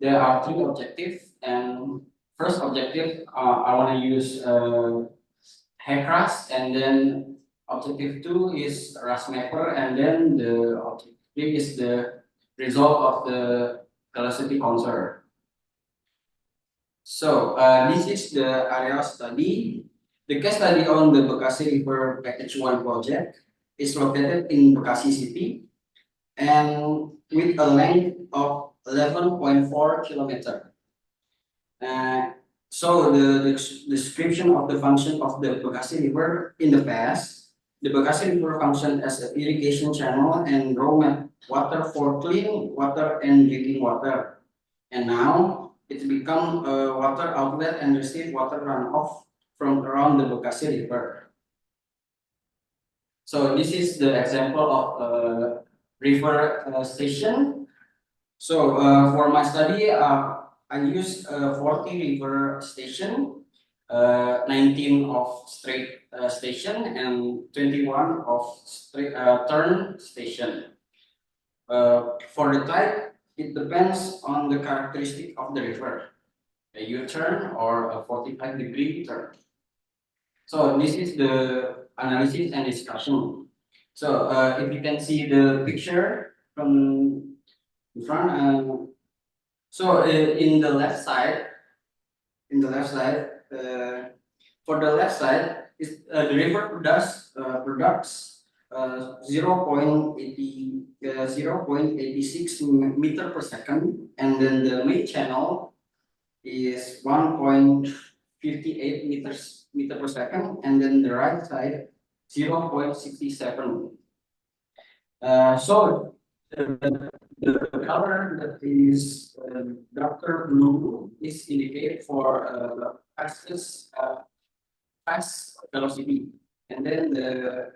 There are three objectives, and first objective, I want to use HECRAS, and then objective two is RASMapper, and then the objective three is the result of the velocity conserve. So this is the area study. The case study on the Bekasi River Package 1 project is located in Bekasi City and with a length of 11.4 kilometer. So the description of the function of the Bekasi River in the past, the Bekasi River functioned as an irrigation channel and raw water for clean water and drinking water. And now it's become a water outlet and receive water runoff from around the Bekasi River. So this is the example of a river station. So for my study, I use 40 river station, 19 of straight station, and 21 of straight turn station. For the type, it depends on the characteristic of the river, a U-turn or a 45-degree turn. So this is the analysis and discussion. So if you can see the picture from in front, so in the left side, for the left side is the river products 0.86 meter per second, and then the main channel is 1.58 meter per second, and then the right side 0.67. So the color that is darker blue is indicated for fastest fast velocity, and then the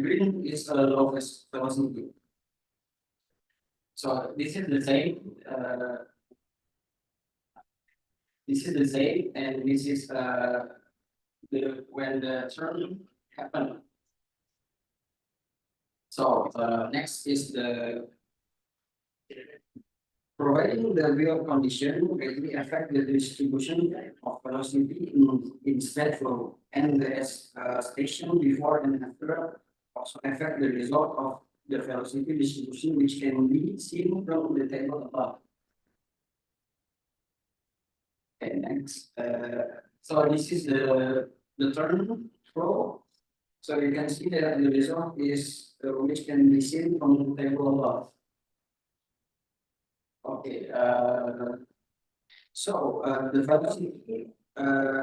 green is lowest velocity. So this is the same. This is the same, and this is when the turn happened. So next is the providing the wheel condition greatly affect the distribution of velocity in straight flow, and the station before and after also affect the result of the velocity distribution, which can be seen from the table above. Okay, next. So this is the turn flow. So you can see that the result is which can be seen from the table above. Okay. So the velocity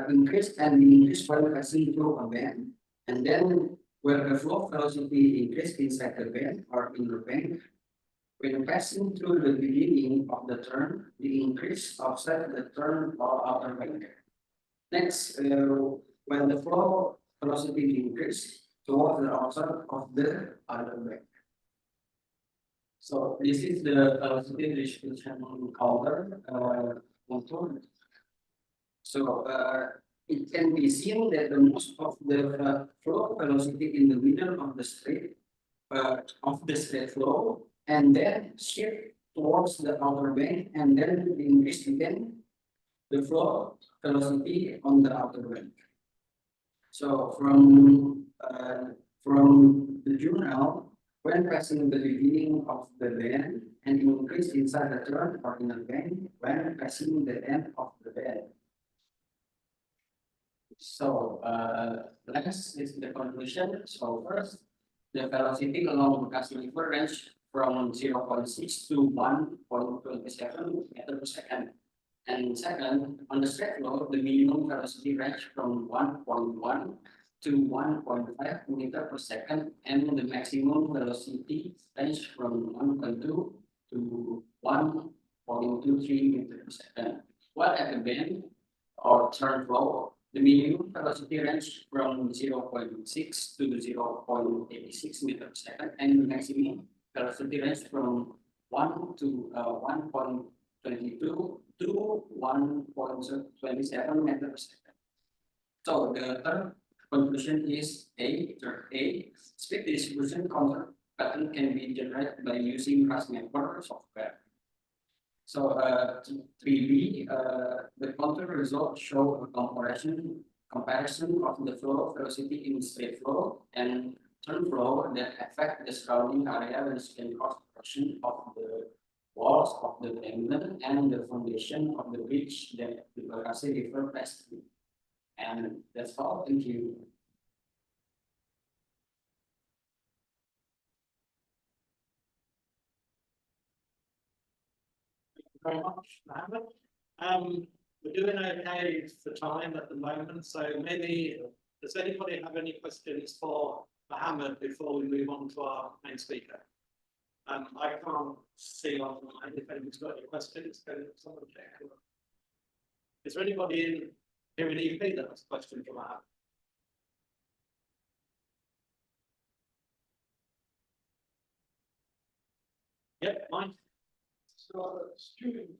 increase and increase while passing through a band, and then where the flow velocity increase inside the band or in the band, when passing through the beginning of the turn, the increase offset the turn or outer bank. Next, when the flow velocity increase towards the outside of the other bank. So this is the velocity distribution counter contour. So it can be seen that the most of the flow velocity in the middle of the straight flow, and then shift towards the outer bank, and then increase again the flow velocity on the outer bank. So from the journal, when passing the beginning of the band and increase inside the turn or in the band when passing the end of the band. So next is the conclusion. So first, the velocity along Bekasi River range from 0.6 to 1.27 meter per second. And second, on the straight flow, the minimum velocity range from 1.1 to 1.5 meter per second, and the maximum velocity range from 1.2 to 1.23 meter per second. While at the bend or turn flow, the minimum velocity range from 0.6 to 0.86 meter per second, and the maximum velocity range from 1 to 1.22 to 1.27 meter per second. So the third conclusion is A. Speed distribution counter pattern can be generated by using RASMapper software. So 3B, the control results show a comparison of the flow velocity in straight flow and turn flow that affect the surrounding area when scan cross section of the walls of the embankment and the foundation of the bridge that the Bekasi River passed through. And that's all. Thank you. Very much, Mohammed. We're doing okay for time at the moment, so maybe does anybody have any questions for Mohammed before we move on to our main speaker? I can't see online if anybody's got any questions. Can someone check? Is there anybody in here in EP that has a question for Mohammed? Yep, Mike. So, student,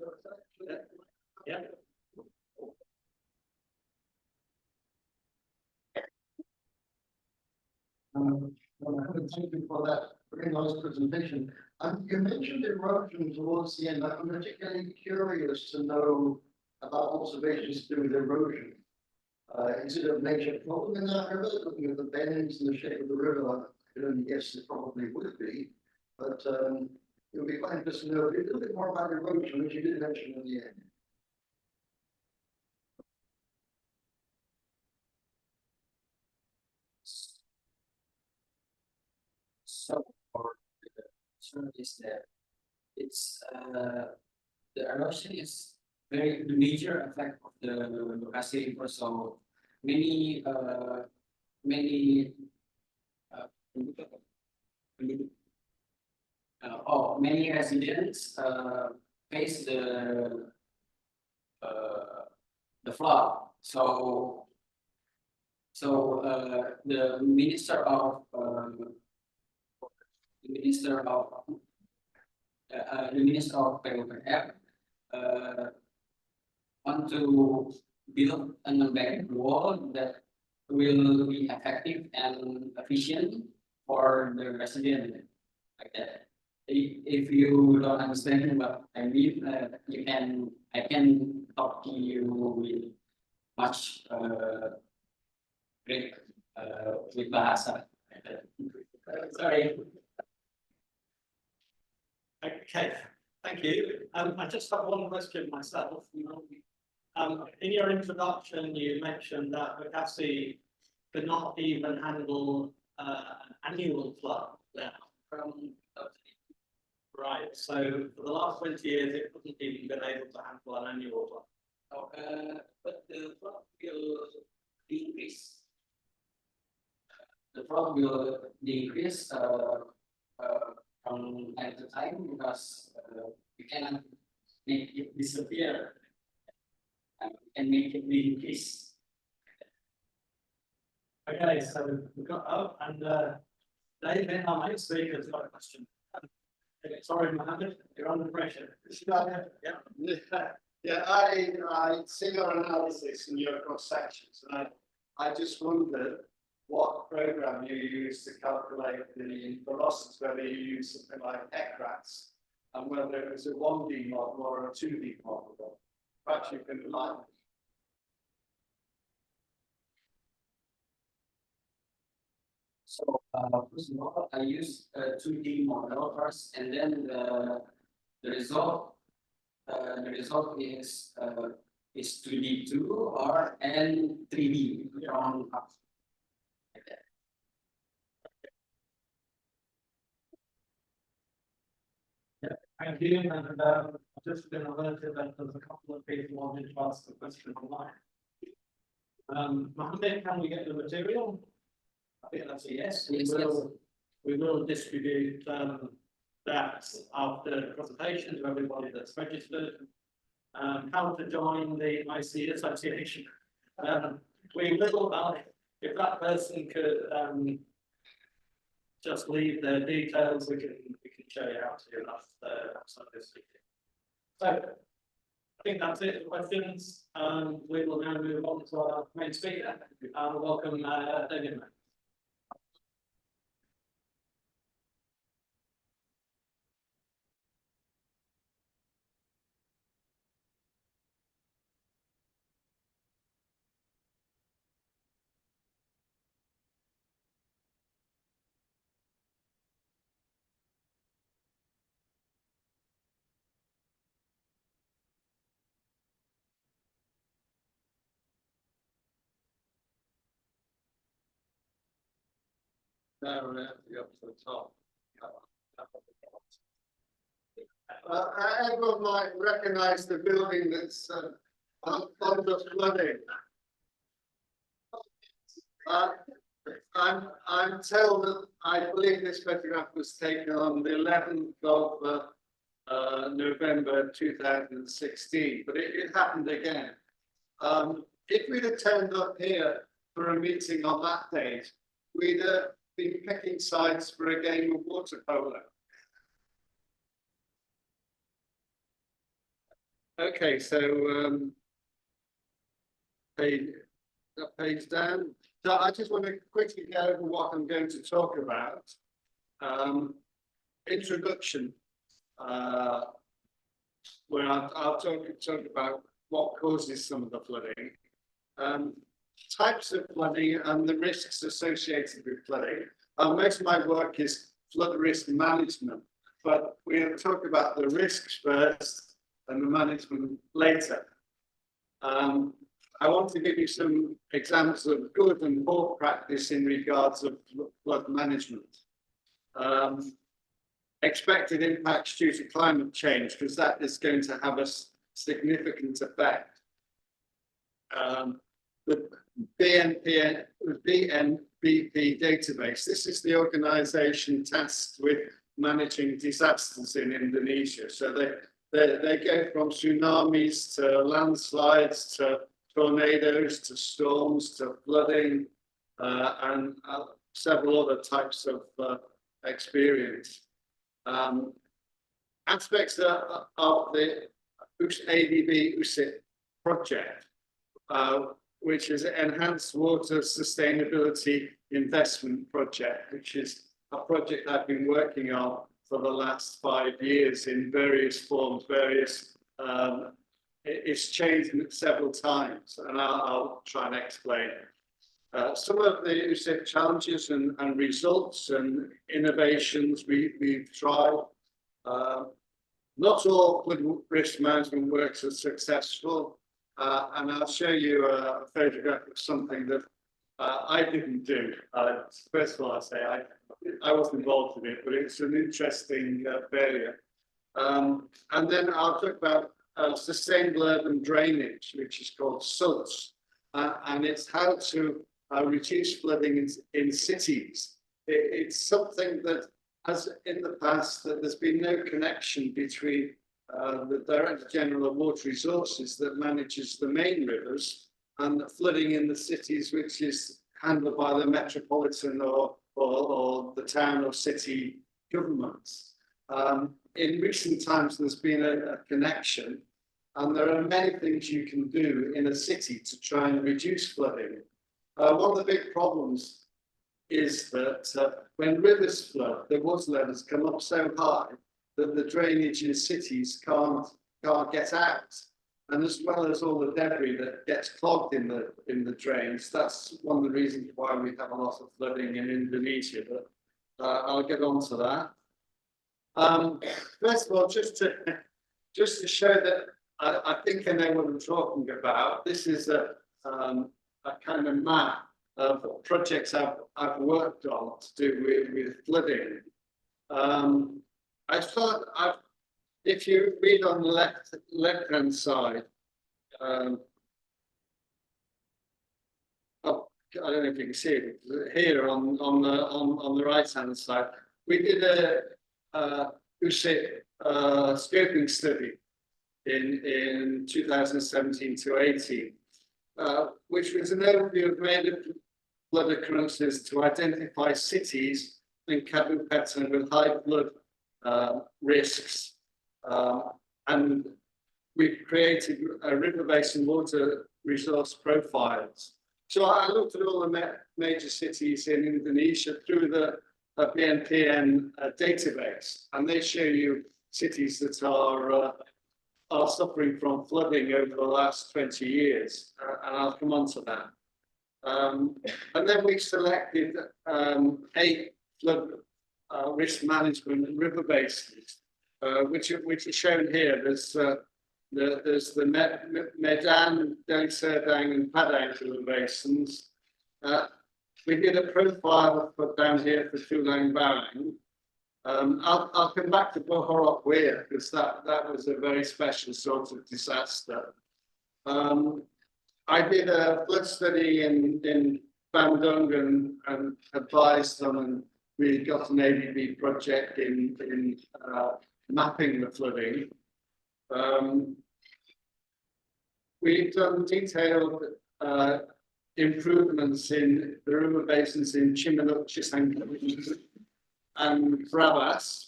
Yeah. Thank you for that very nice presentation. You mentioned erosion towards the end. I'm particularly curious to know about observations to do with erosion. Is it a major problem in that river? Looking at the bends and the shape of the river, I can only guess it probably would be. But it would be quite interesting to know a little bit more about erosion, which you did mention in the end. So for the concern is that it's the erosion is very the major effect of the Bekasi River. So many many many residents face the flood. So the minister of the Minister of PUPR want to build an embankment wall that will be effective and efficient for the resident like that. If you don't understand what I mean, I can talk to you with much great with bahasa. Sorry. Okay, thank you. I just have one question myself. In your introduction, you mentioned that Bekasi could not even handle an annual flood now. Right, so for the last 20 years, it hasn't even been able to handle an annual flood. But the flood will decrease. The flood will decrease from time to time because we cannot make it disappear and make it decrease. Okay, so we've got and David, our main speaker, has got a question. Sorry, Mohammed, you're under pressure. Yeah, I see your analysis and your cross sections, and I just wondered what program you use to calculate the velocities, whether you use something like ECRATS, and whether it was a 1D model or a 2D model. Perhaps you can remind me. So first of all, I use a 2D model first, and then the result is 2D2 or and 3D from up. Like that. Thank you, and I've just been alerted that there's a couple of people wanting to ask the question online. Mohammed, can we get the material? I think that's a yes. We will distribute that after the presentation to everybody that's registered. How to join the IC Association. We will, if that person could just leave their details, we can show you how to do that after this meeting. So I think that's it for questions. We will now move on to our main speaker. Welcome, David. Down and up to the top. Everyone might recognize the building that's under flooding. I'm told that I believe this photograph was taken on the 11th of November 2016, but it happened again. If we'd have turned up here for a meeting on that date, we'd have been picking sides for a game of water polo. Okay, so page down. So I just want to quickly go over what I'm going to talk about. Introduction, where I'll talk about what causes some of the flooding, types of flooding and the risks associated with flooding. Most of my work is flood risk management, but we'll talk about the risks first and the management later. I want to give you some examples of good and poor practice in regards of flood management. Expected impacts due to climate change, because that is going to have a significant effect. The BNBP database, this is the organisation tasked with managing disasters in Indonesia. So they go from tsunamis to landslides to tornadoes to storms to flooding and several other types of experience. Aspects of the ADB USIT project, which is Enhanced Water Sustainability Investment Project, which is a project I've been working on for the last 5 years in various forms, it's changed several times, and I'll try and explain. Some of the USIT challenges and results and innovations we've tried. Not all flood risk management works are successful, and I'll show you a photograph of something that I didn't do. First of all, I say I wasn't involved in it, but it's an interesting area. And then I'll talk about sustainable urban drainage, which is called SUDS, and it's how to reduce flooding in cities. It's something that, as in the past, that there's been no connection between the Director General of Water Resources that manages the main rivers and the flooding in the cities, which is handled by the metropolitan or the town or city governments. In recent times, there's been a connection, and there are many things you can do in a city to try and reduce flooding. One of the big problems is that when rivers flood, the water levels come up so high that the drainage in cities can't get out. And as well as all the debris that gets clogged in the drains, that's one of the reasons why we have a lot of flooding in Indonesia. But I'll get on to that. First of all, just to show that I think I know what I'm talking about. This is a kind of map of projects I've worked on to do with flooding. If you read on the left-hand side, I don't know if you can see it here on the right-hand side. We did a USIT scoping study in 2017 to 18, which was an overview of major flood occurrences to identify cities in Kabupaten with high flood risks, and we've created a river basin water resource profiles. So I looked at all the major cities in Indonesia through the BNPN database, and they show you cities that are suffering from flooding over the last 20 years, and I'll come on to that. And then we selected 8 flood risk management and river basins, which are shown here. There's the Medan, Deli Serdang, and Padang river basins. we did a profile for down here for Tulang Barang. I'll come back to Bohorok Weir because that was a very special sort of disaster. I did a flood study in Bandung and advised them, and we got an ABB project in mapping the flooding. We've done detailed improvements in the river basins in Chimanuk, Cisangkudu, and Brabas.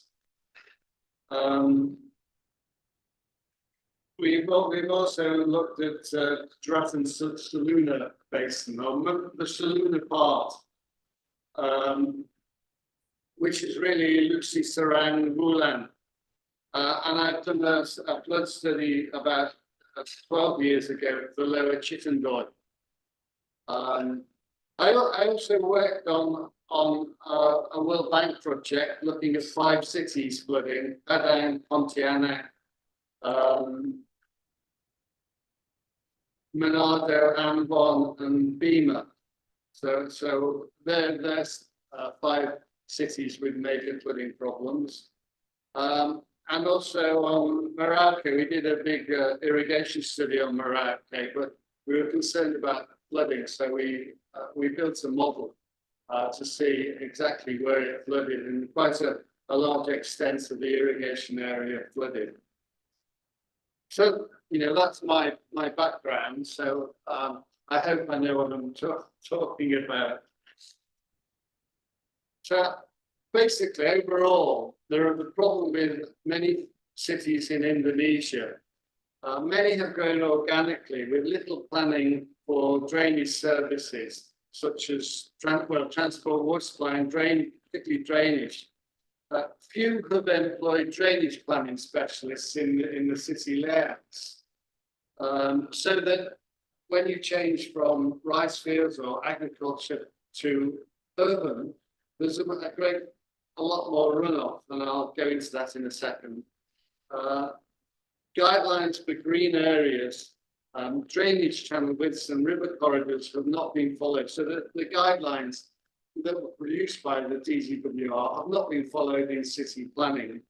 We've also looked at Dratan Saluna Basin, or the Saluna part, which is really Lucy Sarang Wulan. And I've done a flood study about 12 years ago for Lower Chittenden. I also worked on a World Bank project looking at 5 cities flooding: Padang, Pontianak, Manado, Ambon, and Bima. So there's 5 cities with major flooding problems. And also on Merauke, we did a big irrigation study on Merauke, but we were concerned about flooding, so we built a model to see exactly where it flooded, and quite a large extent of the irrigation area flooded. So, you know, that's my background. So I hope I know what I'm talking about. So basically, overall, there are the problem with many cities in Indonesia. Many have grown organically with little planning for drainage services, such as transport, water supply, and particularly drainage. Few have employed drainage planning specialists in the city layouts. So that when you change from rice fields or agriculture to urban, there's a lot more runoff, and I'll go into that in a second. Guidelines for green areas, drainage channel widths and river corridors have not been followed. So the guidelines that were produced by the DGWR have not been followed in city planning.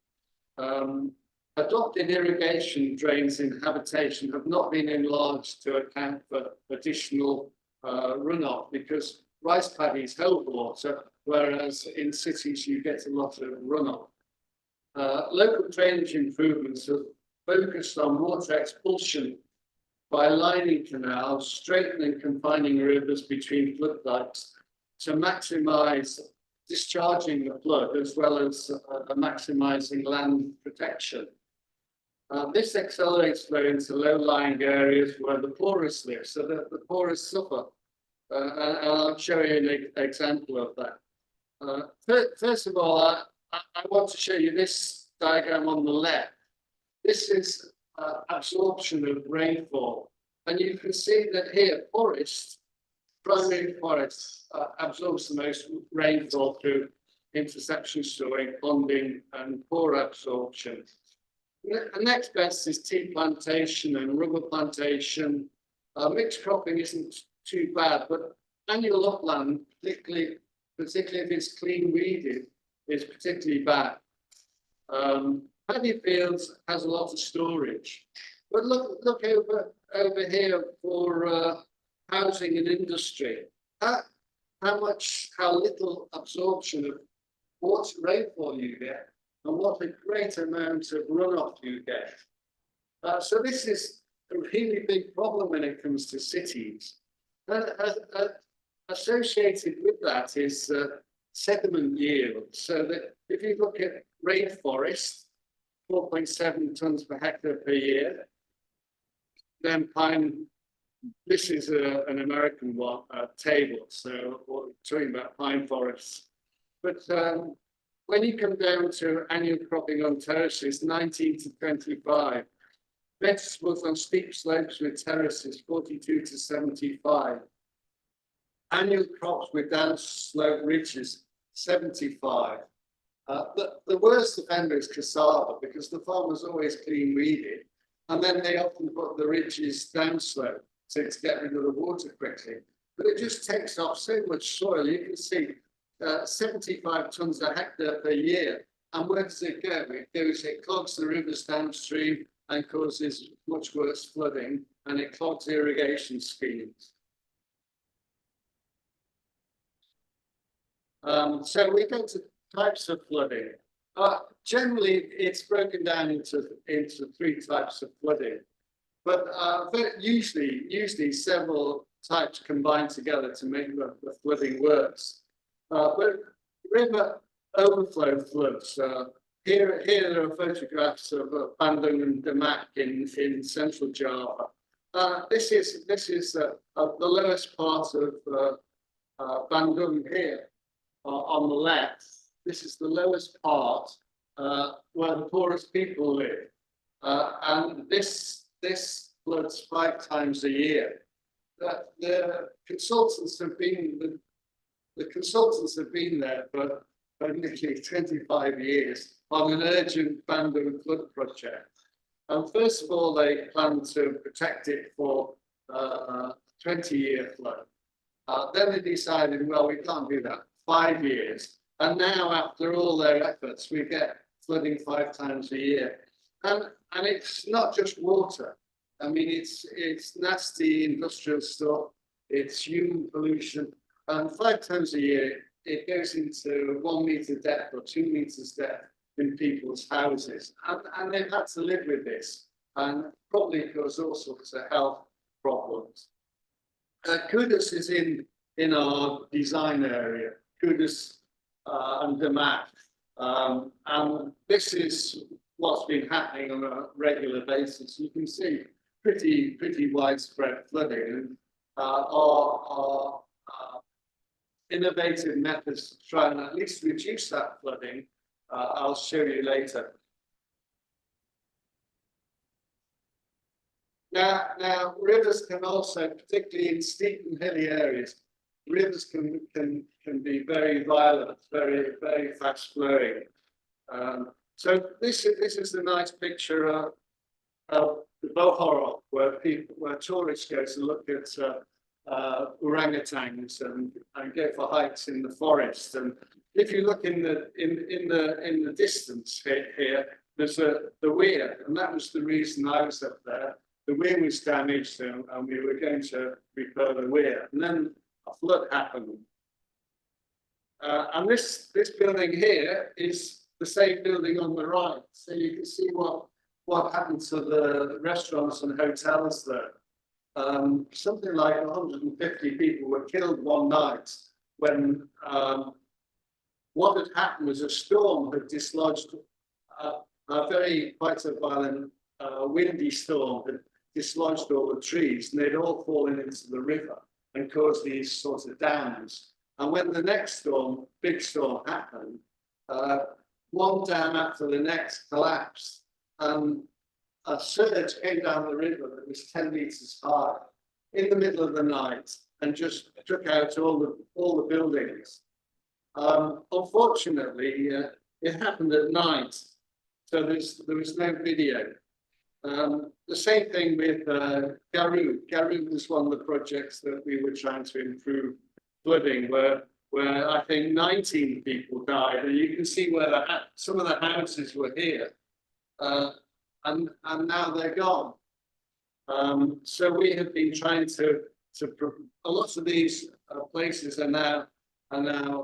Adopted irrigation drains in habitation have not been enlarged to account for additional runoff, because rice paddies hold water, whereas in cities you get a lot of runoff. Local drainage improvements have focused on water expulsion by lining canals, straightening and confining rivers between floodplains to maximize discharging the flood, as well as maximizing land protection. This accelerates flow into low-lying areas where the poorest live, so that the poorest suffer. And I'll show you an example of that. First of all, I want to show you this diagram on the left. This is absorption of rainfall. And you can see that here, primary forest absorbs the most rainfall through interception storing, ponding, and poor absorption. The next best is tea plantation and rubber plantation. Mixed cropping isn't too bad, but annual upland, particularly if it's clean weeded, is particularly bad. Paddy fields has a lot of storage, but look over here for housing and industry. How little absorption of water rainfall you get, and what a great amount of runoff you get. So this is a really big problem when it comes to cities. Associated with that is sediment yield. So that if you look at rainforest, 4.7 tons per hectare per year, then pine. This is an American table, so we're talking about pine forests. But when you come down to annual cropping on terraces, 19 to 25, vegetables on steep slopes with terraces, 42 to 75. Annual crops with down slope ridges, 75. The worst offender is cassava, because the farmers always clean weeded, and then they often put the ridges downslope to get rid of the water quickly. but it just takes off so much soil. You can see 75 tons a hectare per year. And where does it go? It clogs the rivers downstream and causes much worse flooding, and it clogs irrigation schemes. So we go to types of flooding. Generally, it's broken down into 3 types of flooding, but usually several types combine together to make the flooding worse. But river overflow floods. Here there are photographs of Bandung and Demak in central Java. This is the lowest part of Bandung here on the left. This is the lowest part where the poorest people live, and this floods 5 times a year. The consultants have been there for nearly 25 years on an urgent Bandung flood project. And first of all, they planned to protect it for a 20-year flood. Then they decided, well, we can't do that. 5 years. And now, after all their efforts, we get flooding 5 times a year. And it's not just water. I mean, it's nasty industrial stuff. It's human pollution. And 5 times a year, it goes into 1 meter depth or 2 meters depth in people's houses. And they've had to live with this, and probably cause all sorts of health problems. Kudus is in our design area, Kudus and Demak. And this is what's been happening on a regular basis. You can see pretty widespread flooding. And our innovative methods to try and at least reduce that flooding, I'll show you later. Now rivers can also, particularly in steep and hilly areas, rivers can be very violent, very fast flowing. So this is a nice picture of the Bohorok, where tourists go to look at orangutans and go for hikes in the forest. And if you look in the distance here, there's the weir, and that was the reason I was up there. The weir was damaged, and we were going to repair the weir, and then a flood happened. And this building here is the same building on the right, so you can see what happened to the restaurants and hotels there. Something like 150 people were killed one night when what had happened was a storm had dislodged quite a violent windy storm had dislodged all the trees, and they'd all fallen into the river and caused these sorts of dams. And when the next storm, big storm, happened, one dam after the next collapsed, and a surge came down the river that was 10 meters high in the middle of the night and just took out all the buildings. Unfortunately, it happened at night, so there was no video. The same thing with Garut. Garut was one of the projects that we were trying to improve flooding, where I think 19 people died, and you can see where some of the houses were here, and now they're gone. So we have been trying to a lot of these places are now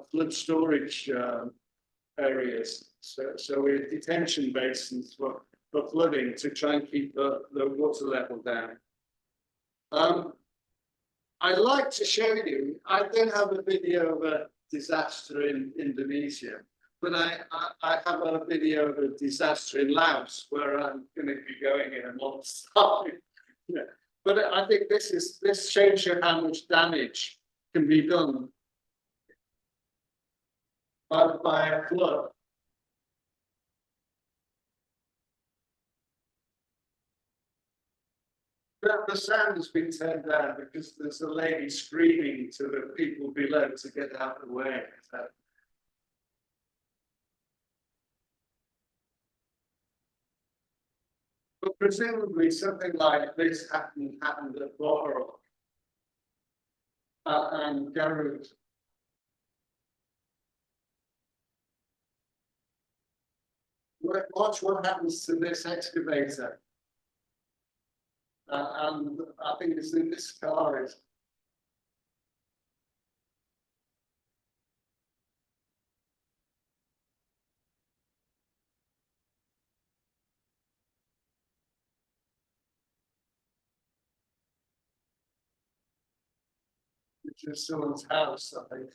flood storage areas. So we're detention basins for flooding to try and keep the water level down. I'd like to show you, I don't have a video of a disaster in Indonesia, but I have a video of a disaster in Laos, where I'm going to be going in a month's time. Yeah. But I think this shows you how much damage can be done by a flood. The sound has been turned down because there's a lady screaming to the people below to get out of the way. So. But presumably something like this happened at Bohorok. and Garut. Watch what happens to this excavator. And I think it's in this car is. Which is someone's house, I think.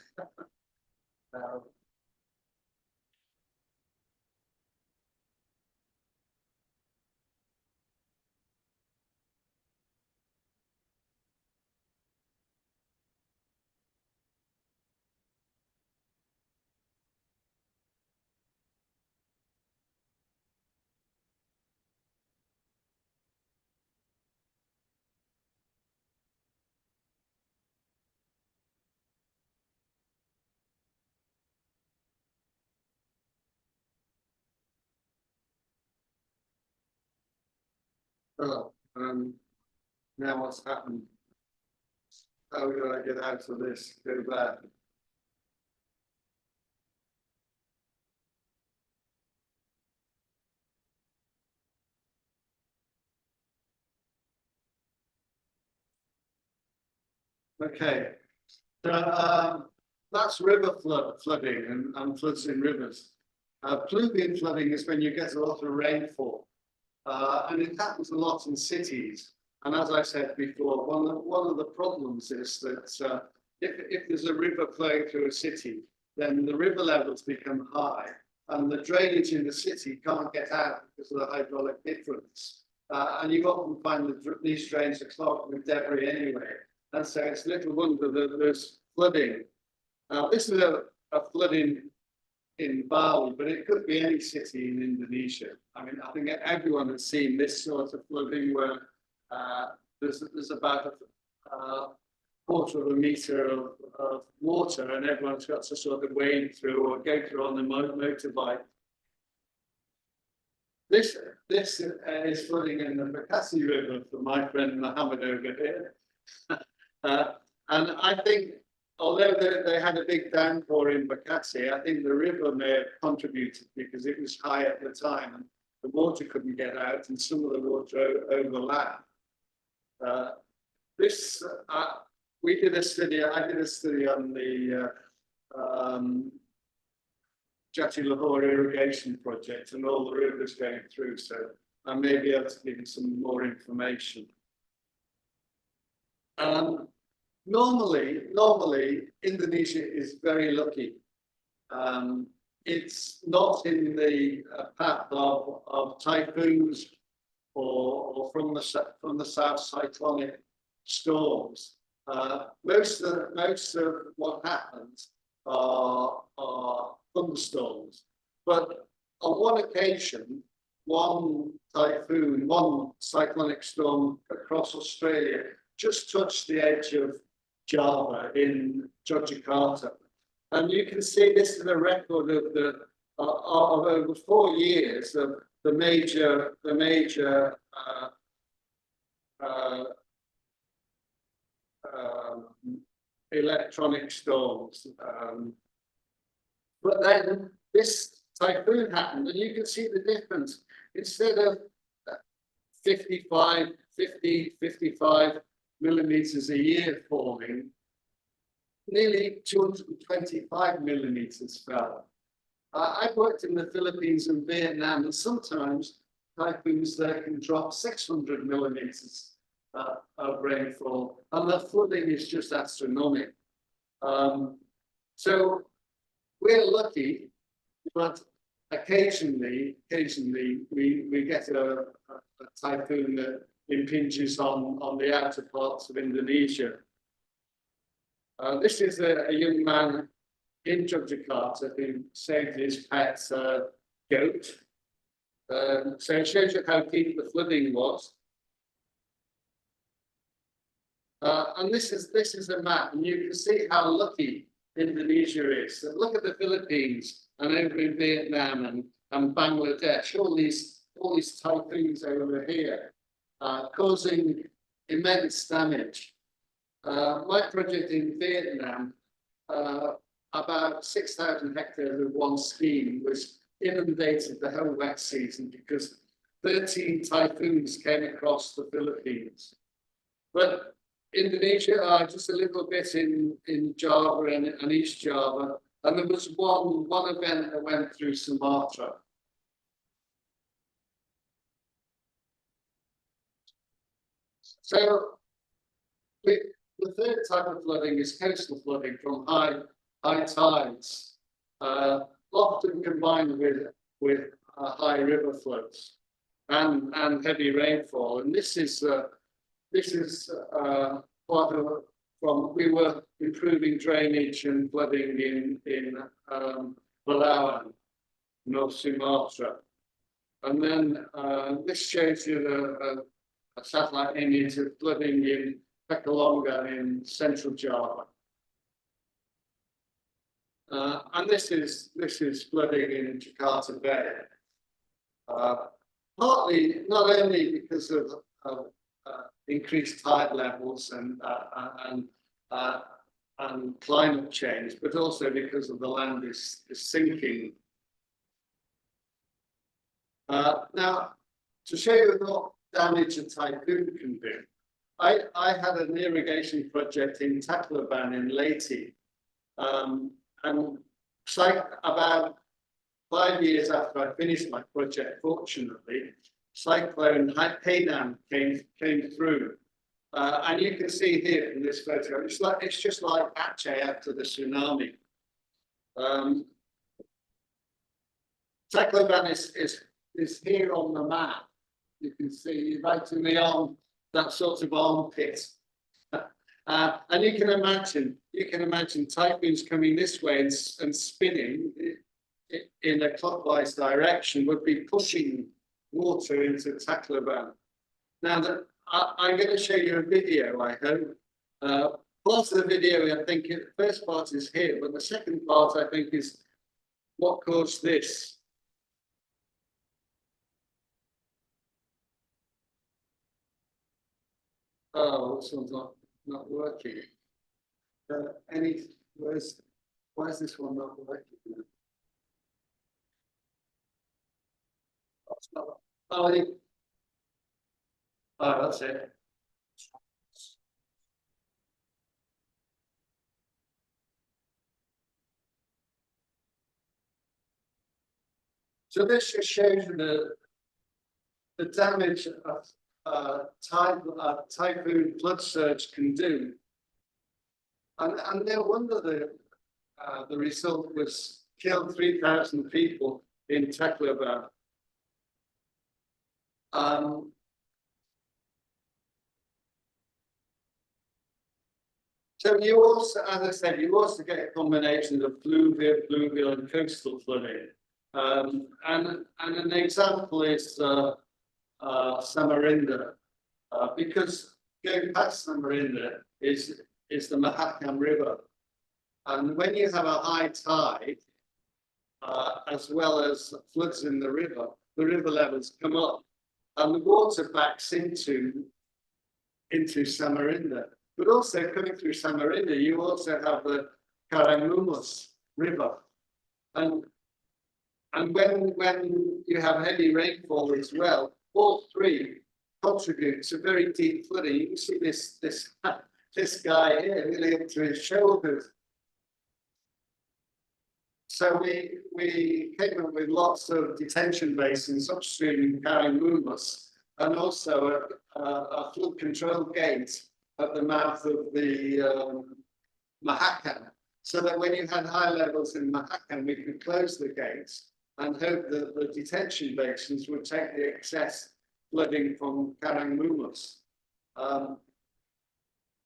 Oh, now what's happened? How do I get out of this? Go back. Okay, so that's river flooding and floods in rivers. Pluvial flooding is when you get a lot of rainfall, and it happens a lot in cities. And as I said before, one of the problems is that if there's a river flowing through a city, then the river levels become high, and the drainage in the city can't get out because of the hydraulic difference. And you often find that these drains are clogged with debris anyway. And so it's little wonder that there's flooding. This is a flooding in Bali, but it could be any city in Indonesia. I mean, I think everyone has seen this sort of flooding where there's about a quarter of a metre of water and everyone's got to sort of wade through or go through on the motorbike. This is flooding in the Bekasi River for my friend Mohammed over here. And I think, although they had a big downpour in Bekasi, I think the river may have contributed because it was high at the time and the water couldn't get out and some of the water overlapped. We did a study, I did a study on the Jati Lahore irrigation project and all the rivers going through, so I may be able to give you some more information. Normally, Indonesia is very lucky. It's not in the path of typhoons or from the south cyclonic storms. Most of what happens are thunderstorms. But on one occasion, one cyclonic storm across Australia just touched the edge of Java in Yogyakarta. And you can see this is a record of over 4 years of the major electronic storms. But then this typhoon happened and you can see the difference. Instead of 55 millimeters a year falling, nearly 225 millimeters fell. I've worked in the Philippines and Vietnam, and sometimes typhoons there can drop 600 millimeters of rainfall, and the flooding is just astronomical. So we're lucky, but occasionally we get a typhoon that impinges on the outer parts of Indonesia. This is a young man in Yogyakarta who saved his pet goat. So it shows you how deep the flooding was. And this is a map, and you can see how lucky Indonesia is. So look at the Philippines and over in Vietnam and Bangladesh, all these typhoons over here, causing immense damage. My project in Vietnam, about 6,000 hectares of one scheme was inundated the whole wet season because 13 typhoons came across the Philippines. But Indonesia are just a little bit in Java and East Java, and there was one event that went through Sumatra. So the third type of flooding is coastal flooding from high tides, often combined with high river floods and heavy rainfall. And this is part of from we were improving drainage and flooding in Palawan, North Sumatra, and then this shows you a satellite image of flooding in Pekalongan in central Java. And this is flooding in Jakarta Bay. Partly not only because of increased tide levels and climate change, but also because of the land is sinking. Now, to show you what damage a typhoon can do, I had an irrigation project in Tacloban in Leyte, and about 5 years after I finished my project, fortunately, cyclone Hainan came through, and you can see here in this photo, it's just like Aceh after the tsunami. Tacloban is here on the map. You can see right in the arm, that sort of armpit. And you can imagine typhoons coming this way and spinning in a clockwise direction would be pushing water into Tacloban. Now I'm going to show you a video, I hope. Part of the video, I think the first part is here, but the second part I think is what caused this. Oh, this one's not working. Why is this one not working? Oh, that's it. So this just shows you the damage of typhoon flood surge can do, and no wonder the result was killed 3,000 people in Tacloban. So you also, as I said, you also get a combination of fluvial and coastal flooding, and an example is Samarinda, because going past Samarinda is the Mahakam River, and when you have a high tide, as well as floods in the river levels come up, and the water backs into Samarinda. But also coming through Samarinda, you also have the Karangumus River, and when you have heavy rainfall as well, all three contribute to very deep flooding. You can see this guy here really up to his shoulders. So we came up with lots of detention basins upstream in Karangumus, and also a flood control gate at the mouth of the Mahakam, so that when you had high levels in Mahakam, we could close the gates and hope that the detention basins would take the excess flooding from Karangumus.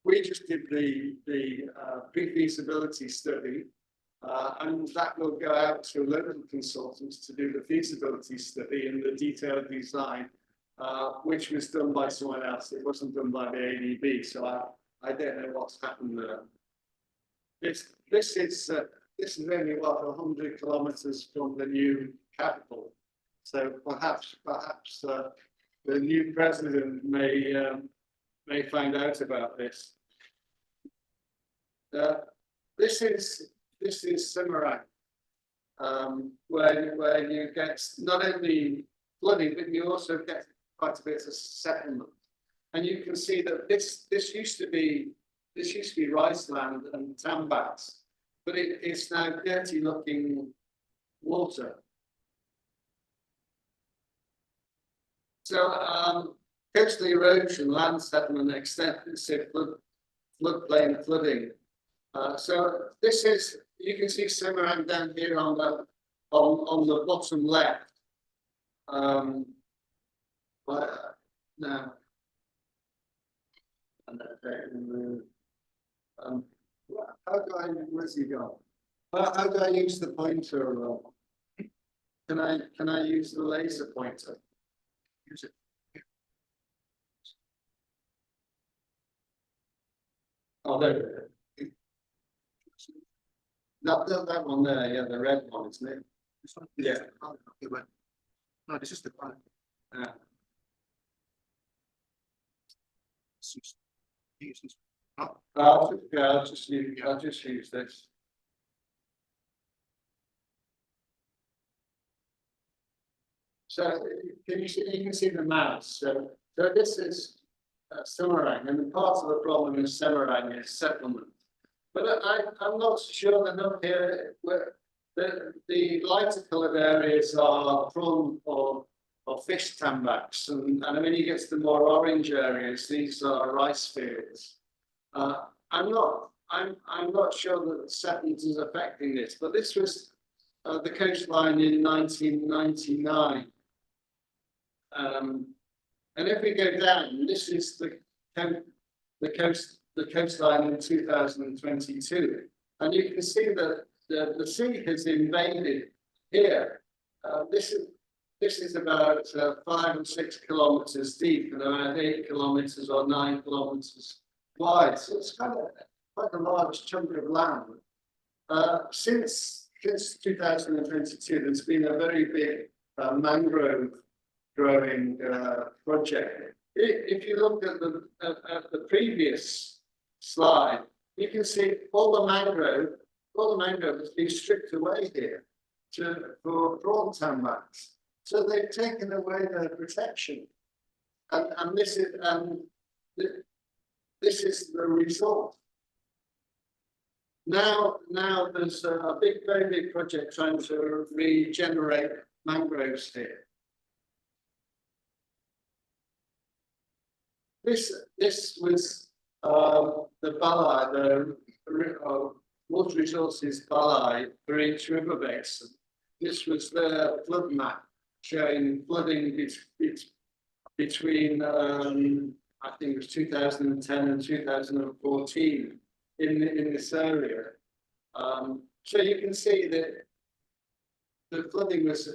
We just did the pre-feasibility study, and that will go out to local consultants to do the feasibility study and the detailed design, which was done by someone else. It wasn't done by the ADB, so I don't know what's happened there. This is only what 100 kilometers from the new capital, so perhaps the new president may find out about this. This is Semarang, where you get not only flooding, but you also get quite a bit of settlement. And you can see that this used to be rice land and tambaks, but it's now dirty looking water. So coastal erosion, land settlement, extensive floodplain flooding. So this is, you can see Semarang down here on the bottom left. Now. How do I, where's he gone? How do I use the pointer? Can I use the laser pointer? Use it. Oh, there. That one there, yeah, the red one, isn't it? This one? Yeah. Oh, okay, well. No, this is the one. Yeah. I'll just use this. So you can see the mouse. So this is Semarang, and part of the problem in Semarang is settlement. But I'm not sure that up here where the lighter coloured areas are prawn or fish tambaks, and when you get to the more orange areas, these are rice fields. I'm not sure that the settlement is affecting this, but this was the coastline in 1999. And if we go down, this is the coastline in 2022, and you can see that the sea has invaded here. This is about 5 or 6 kilometres deep and around 8 kilometres or 9 kilometres wide. So it's kind of quite a large chunk of land. Since 2022, there's been a very big mangrove growing project. If you look at the previous slide, you can see all the mangrove has been stripped away here for prawn tambaks. So they've taken away their protection, and this is the result. Now there's a very big project trying to regenerate mangroves here. This was the Balai, the water resources Balai for each river basin. This was the flood map showing flooding between I think it was 2010 and 2014 in this area. So you can see that the flooding was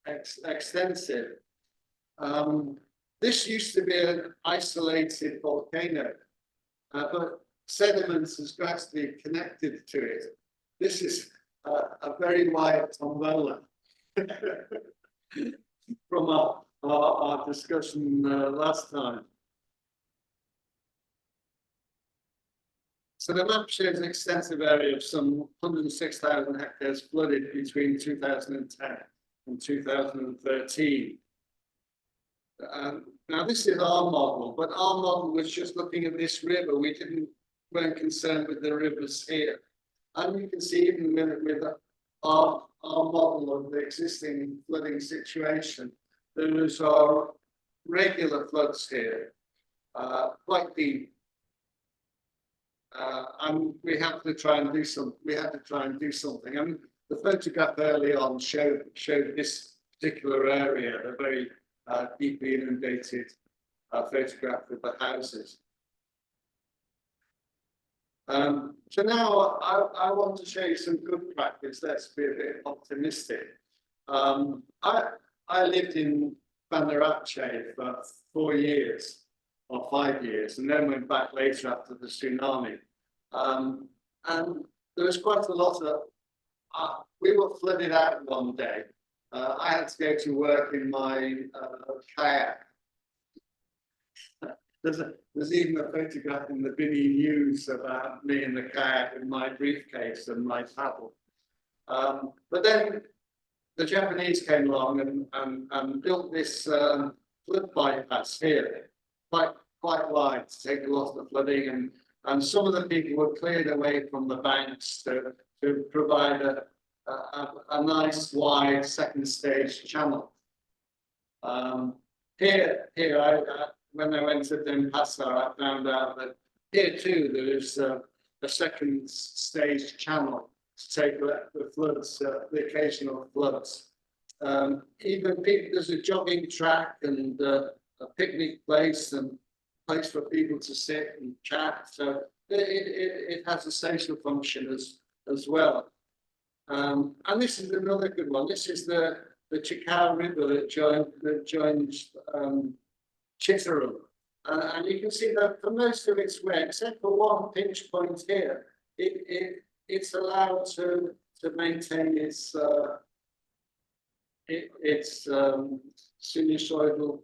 extensive. This used to be an isolated volcano, but sediments has gradually connected to it. This is a very wide tombola from our discussion last time. So the map shows an extensive area of some 106,000 hectares flooded between 2010 and 2013. Now this is our model, but our model was just looking at this river. We weren't concerned with the rivers here. And you can see even with our model of the existing flooding situation, there are regular floods here, quite deep. And we have to try and do something. I mean, the photograph early on showed this particular area, the very deeply inundated photograph of the houses. So now I want to show you some good practice. Let's be a bit optimistic. I lived in Banda Aceh for 4 years or 5 years, and then went back later after the tsunami. And there was quite a lot of. We were flooded out one day. I had to go to work in my kayak. there's even a photograph in the Binny News about me in the kayak with my briefcase and my paddle. But then the Japanese came along and built this flood bypass here, quite wide to take a lot of the flooding, and some of the people were cleared away from the banks to provide a nice wide second stage channel. Here, when I went to Denpasar, I found out that here too there is a second stage channel to take the floods, the occasional floods. Even people, there's a jogging track and a picnic place and place for people to sit and chat. So it has a social function as well. And this is another good one. This is the Chikau River that joins Chitterham. And you can see that for most of its way, except for one pinch point here, it's allowed to maintain its sinusoidal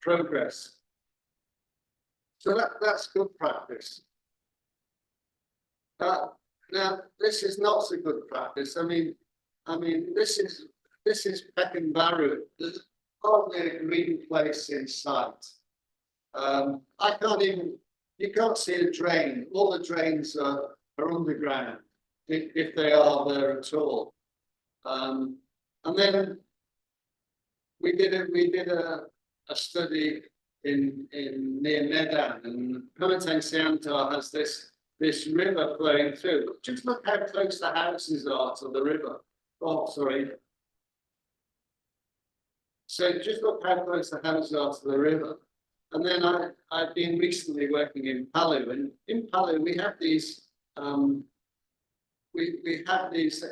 progress. So that's good practice. Now this is not so good practice. I mean, this is Peckham Barrow. There's hardly a green place in sight. You can't see a drain. All the drains are underground, if they are there at all. And then we did a study in near Medan, and Pematang Siantar has this river flowing through. Just look how close the houses are to the river. Oh, sorry. So just look how close the houses are to the river. And then I've been recently working in Palu, and in Palu we have these we have these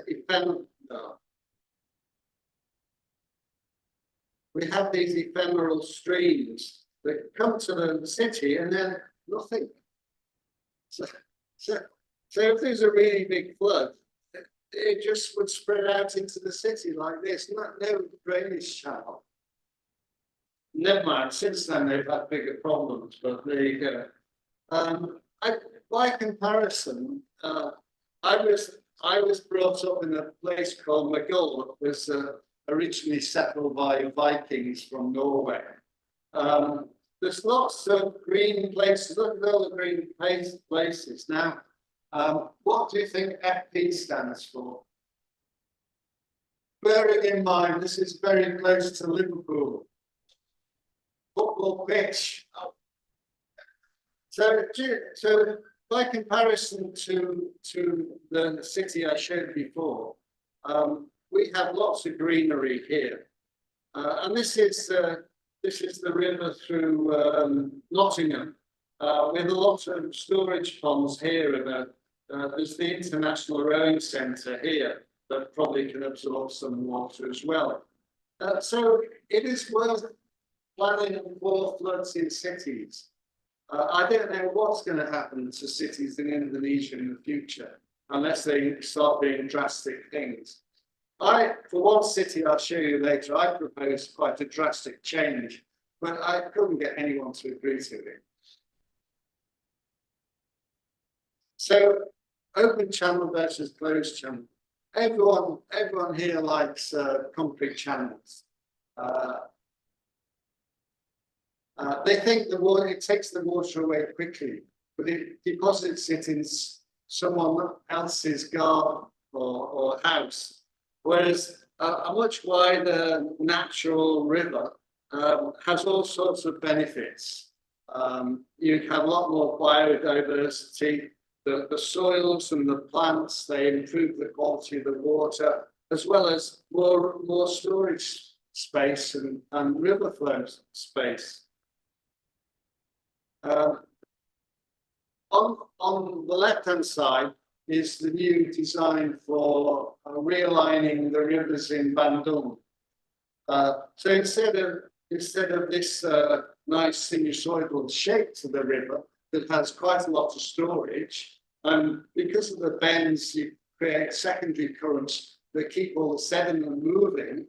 ephemeral streams that come to the city and then nothing. So if there's a really big flood, it just would spread out into the city like this. No drainage channel. Never mind. Since then they've had bigger problems, but there you go. By comparison, I was brought up in a place called Maghull that was originally settled by Vikings from Norway. There's lots of green places. Look at all the green places. Now, what do you think FP stands for? Bearing in mind, this is very close to Liverpool. Football pitch. So by comparison to the city I showed before, we have lots of greenery here, and this is the river through Nottingham, with a lot of storage ponds here. There's the International Rowing Centre here that probably can absorb some water as well. So it is worth planning for floods in cities. I don't know what's going to happen to cities in Indonesia in the future unless they start doing drastic things. For one city I'll show you later, I proposed quite a drastic change, but I couldn't get anyone to agree to it. So, open channel versus closed channel. Everyone here likes concrete channels. They think it takes the water away quickly, but it deposits it in someone else's garden or house. Whereas a much wider natural river has all sorts of benefits. You have a lot more biodiversity. The soils and the plants, they improve the quality of the water, as well as more storage space and river flow space. On the left-hand side is the new design for realigning the rivers in Bandung. So instead of this nice sinusoidal shape to the river that has quite a lot of storage, and because of the bends, you create secondary currents that keep all the sediment moving.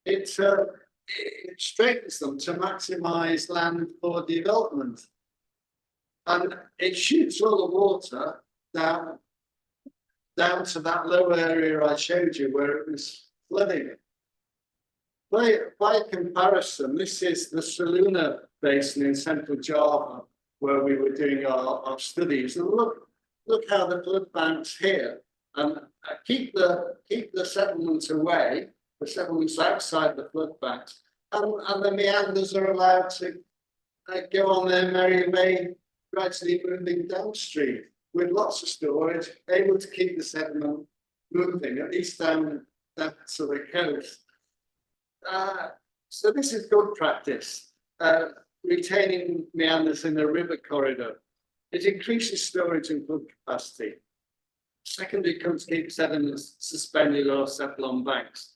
It it straightens them to maximise land for development. And it shoots all the water down to that low area I showed you where it was flooding. By comparison, this is the Saluna Basin in Central Java, where we were doing our studies. And look how the flood banks here, and keep the settlements away, the settlements outside the flood banks, and the meanders are allowed to go on their merry way, gradually moving downstream with lots of storage, able to keep the sediment moving, at least down to the coast. So this is good practice, retaining meanders in the river corridor. It increases storage and flood capacity. Secondly, comes keep sediments suspended or settle on banks.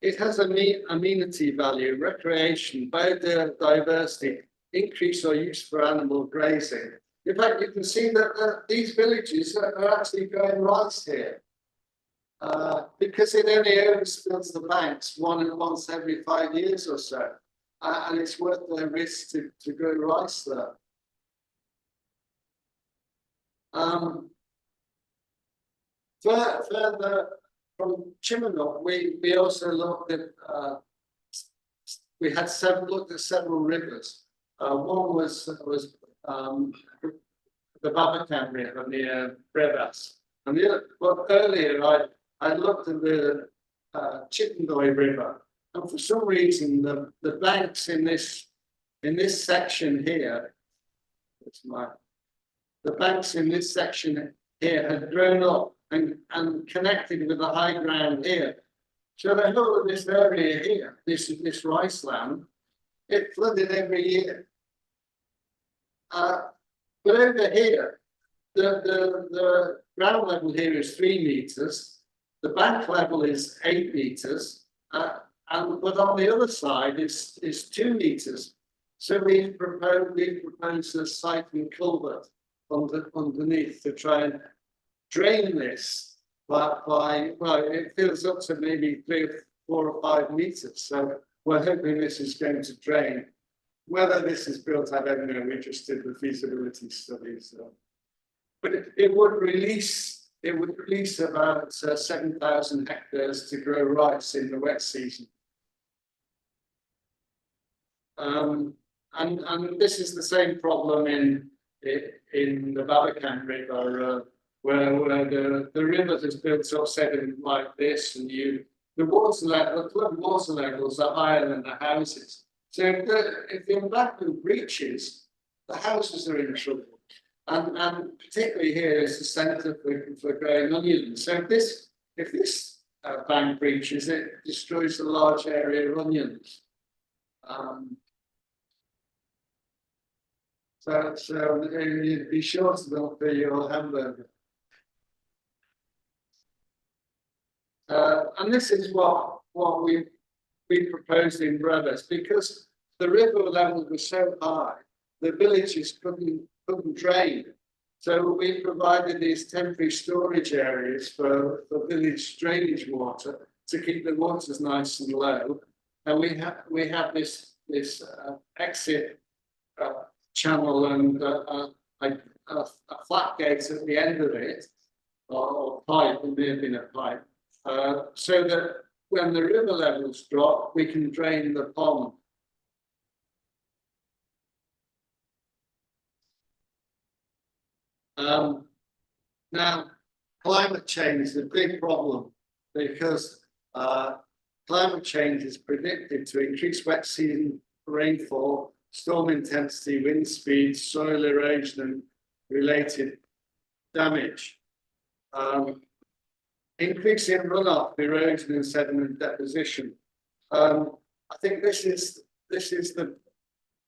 It has amenity value, recreation, biodiversity, increase or use for animal grazing. In fact, you can see that these villages are actually growing rice here. Because it only overspills the banks once every 5 years or so, and it's worth the risk to grow rice there. Further from Chimanok, we also looked at looked at several rivers. One was the Babakan River near Brevas, and the other, well, earlier I looked at the Chittendoi River, and for some reason the banks in this section here, the banks in this section here had grown up and connected with the high ground here. So the whole of this area here, this rice land, it flooded every year. But over here, the ground level here is 3 meters. The bank level is 8 meters, but on the other side is 2 meters. So we've proposed a siphon culvert underneath to try and drain this well, it fills up to maybe 3 or 4 or 5 meters. So we're hoping this is going to drain. Whether this is built, I don't know. We just did the feasibility studies, but it would release about 7,000 hectares to grow rice in the wet season. And this is the same problem in the Babakan River, where the river has built up sediment like this, and the flood water levels are higher than the houses. So if the embankment breaches, the houses are in trouble. And particularly here is the centre for growing onions. So if this bank breaches, it destroys a large area of onions. So you'd be sure to look for your hamburger. And this is what we proposed in Brevas, because the river level was so high, the villages couldn't drain. So we provided these temporary storage areas for village drainage water to keep the waters nice and low. And we have this exit channel and a flat gate at the end of it, or pipe, it may have been a pipe, so that when the river levels drop, we can drain the pond. Now, climate change is a big problem because climate change is predicted to increase wet season rainfall, storm intensity, wind speed, soil erosion, and related damage. Increase in runoff, erosion, and sediment deposition. I think this is the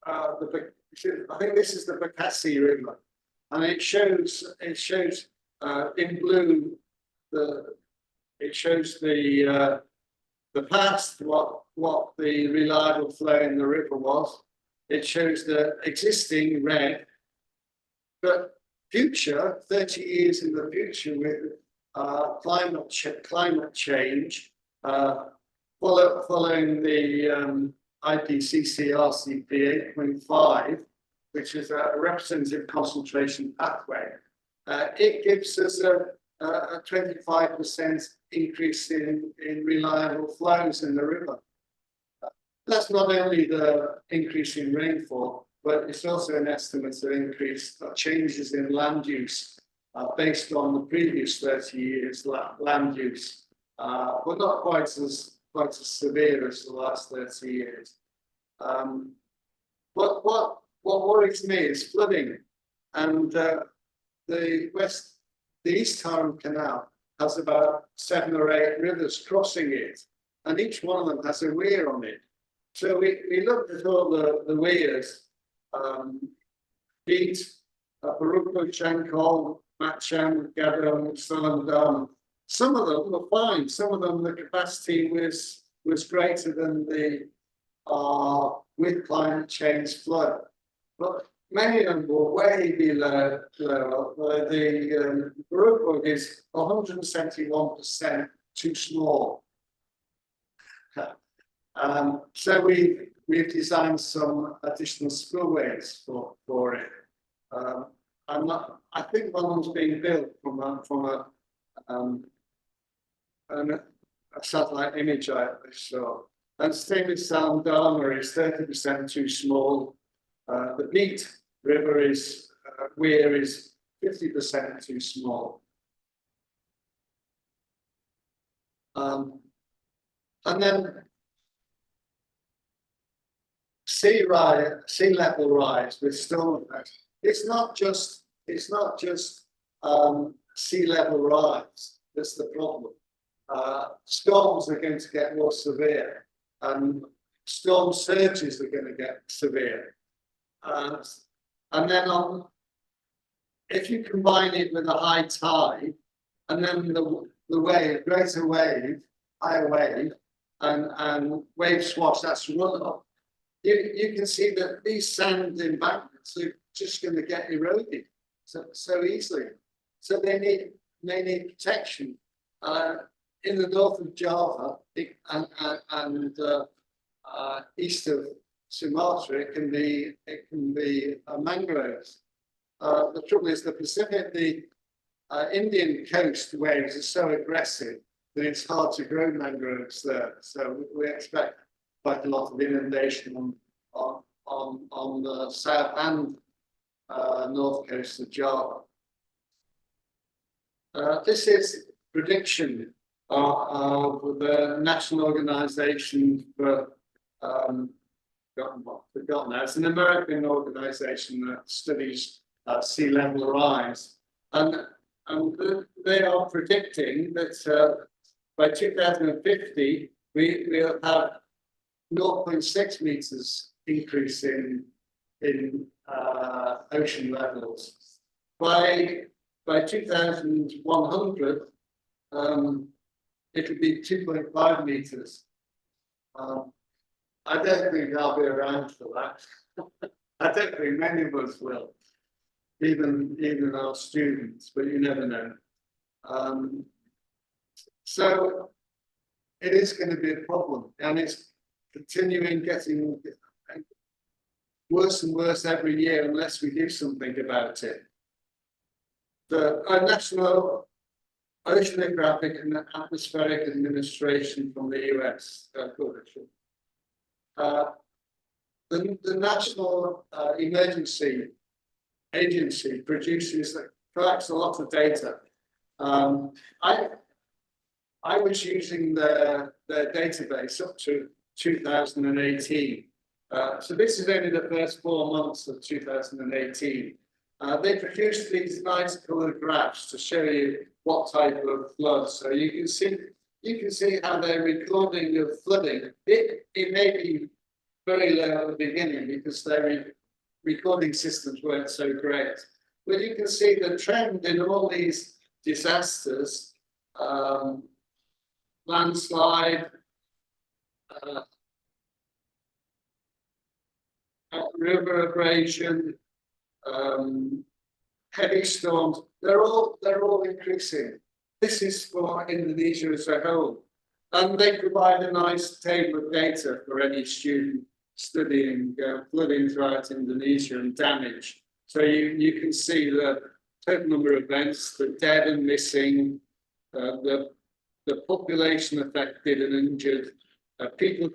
Bekasi River, and it shows in blue the past, what the reliable flow in the river was. It shows the existing red, but future 30 years in the future with climate change, following the IPCC RCP 8.5, which is a representative concentration pathway, it gives us a 25% increase in reliable flows in the river. That's not only the increase in rainfall, but it's also an estimate of increased changes in land use based on the previous 30 years land use, but not quite as severe as the last 30 years. What worries me is flooding, and the East Tarrant Canal has about 7 or 8 rivers crossing it, and each one of them has a weir on it. So we looked at all the weirs, Beat, Baruko, Chankol, Matcham, Gadam, Salamdam. Some of them were fine. Some of them, the capacity was greater than the with climate change flood, but many of them were way below. The Baruko is 171% too small. So we've designed some additional spillways for it. I think one was being built from a satellite image I saw. And Stainless Sound Dharma is 30% too small. The Beat River weir is 50% too small. And then sea level rise with storm effects. It's not just sea level rise that's the problem. Storms are going to get more severe, and storm surges are going to get severe. And then if you combine it with a high tide, and then the wave, greater wave, higher wave, and wave swash, that's runoff, you can see that these sand embankments are just going to get eroded so easily. So they need protection. In the north of Java and east of Sumatra, it can be mangroves. The trouble is the Indian coast waves are so aggressive that it's hard to grow mangroves there. So we expect quite a lot of inundation on the south and north coast of Java. This is prediction of the National Organization for forgotten now. It's an American organization that studies sea level rise, and they are predicting that by 2050 we'll have 0.6 meters increase in ocean levels. By 2100, it'll be 2.5 meters. I don't think I'll be around for that. I don't think many of us will, even our students, but you never know. So it is going to be a problem, and it's continuing getting worse and worse every year unless we do something about it. The National Oceanographic and Atmospheric Administration from the US, the National Emergency Agency collects a lot of data. I was using their database up to 2018. So this is only the first 4 months of 2018. They produced these nice coloured graphs to show you what type of flood. So you can see how their recording of flooding. It may be very low at the beginning because their recording systems weren't so great. But you can see the trend in all these disasters, landslide, river abrasion, heavy storms, they're all increasing. This is for Indonesia as a whole. And they provide a nice table of data for any student studying flooding throughout Indonesia and damage. So you can see the total number of events, the dead and missing, the population affected and injured, people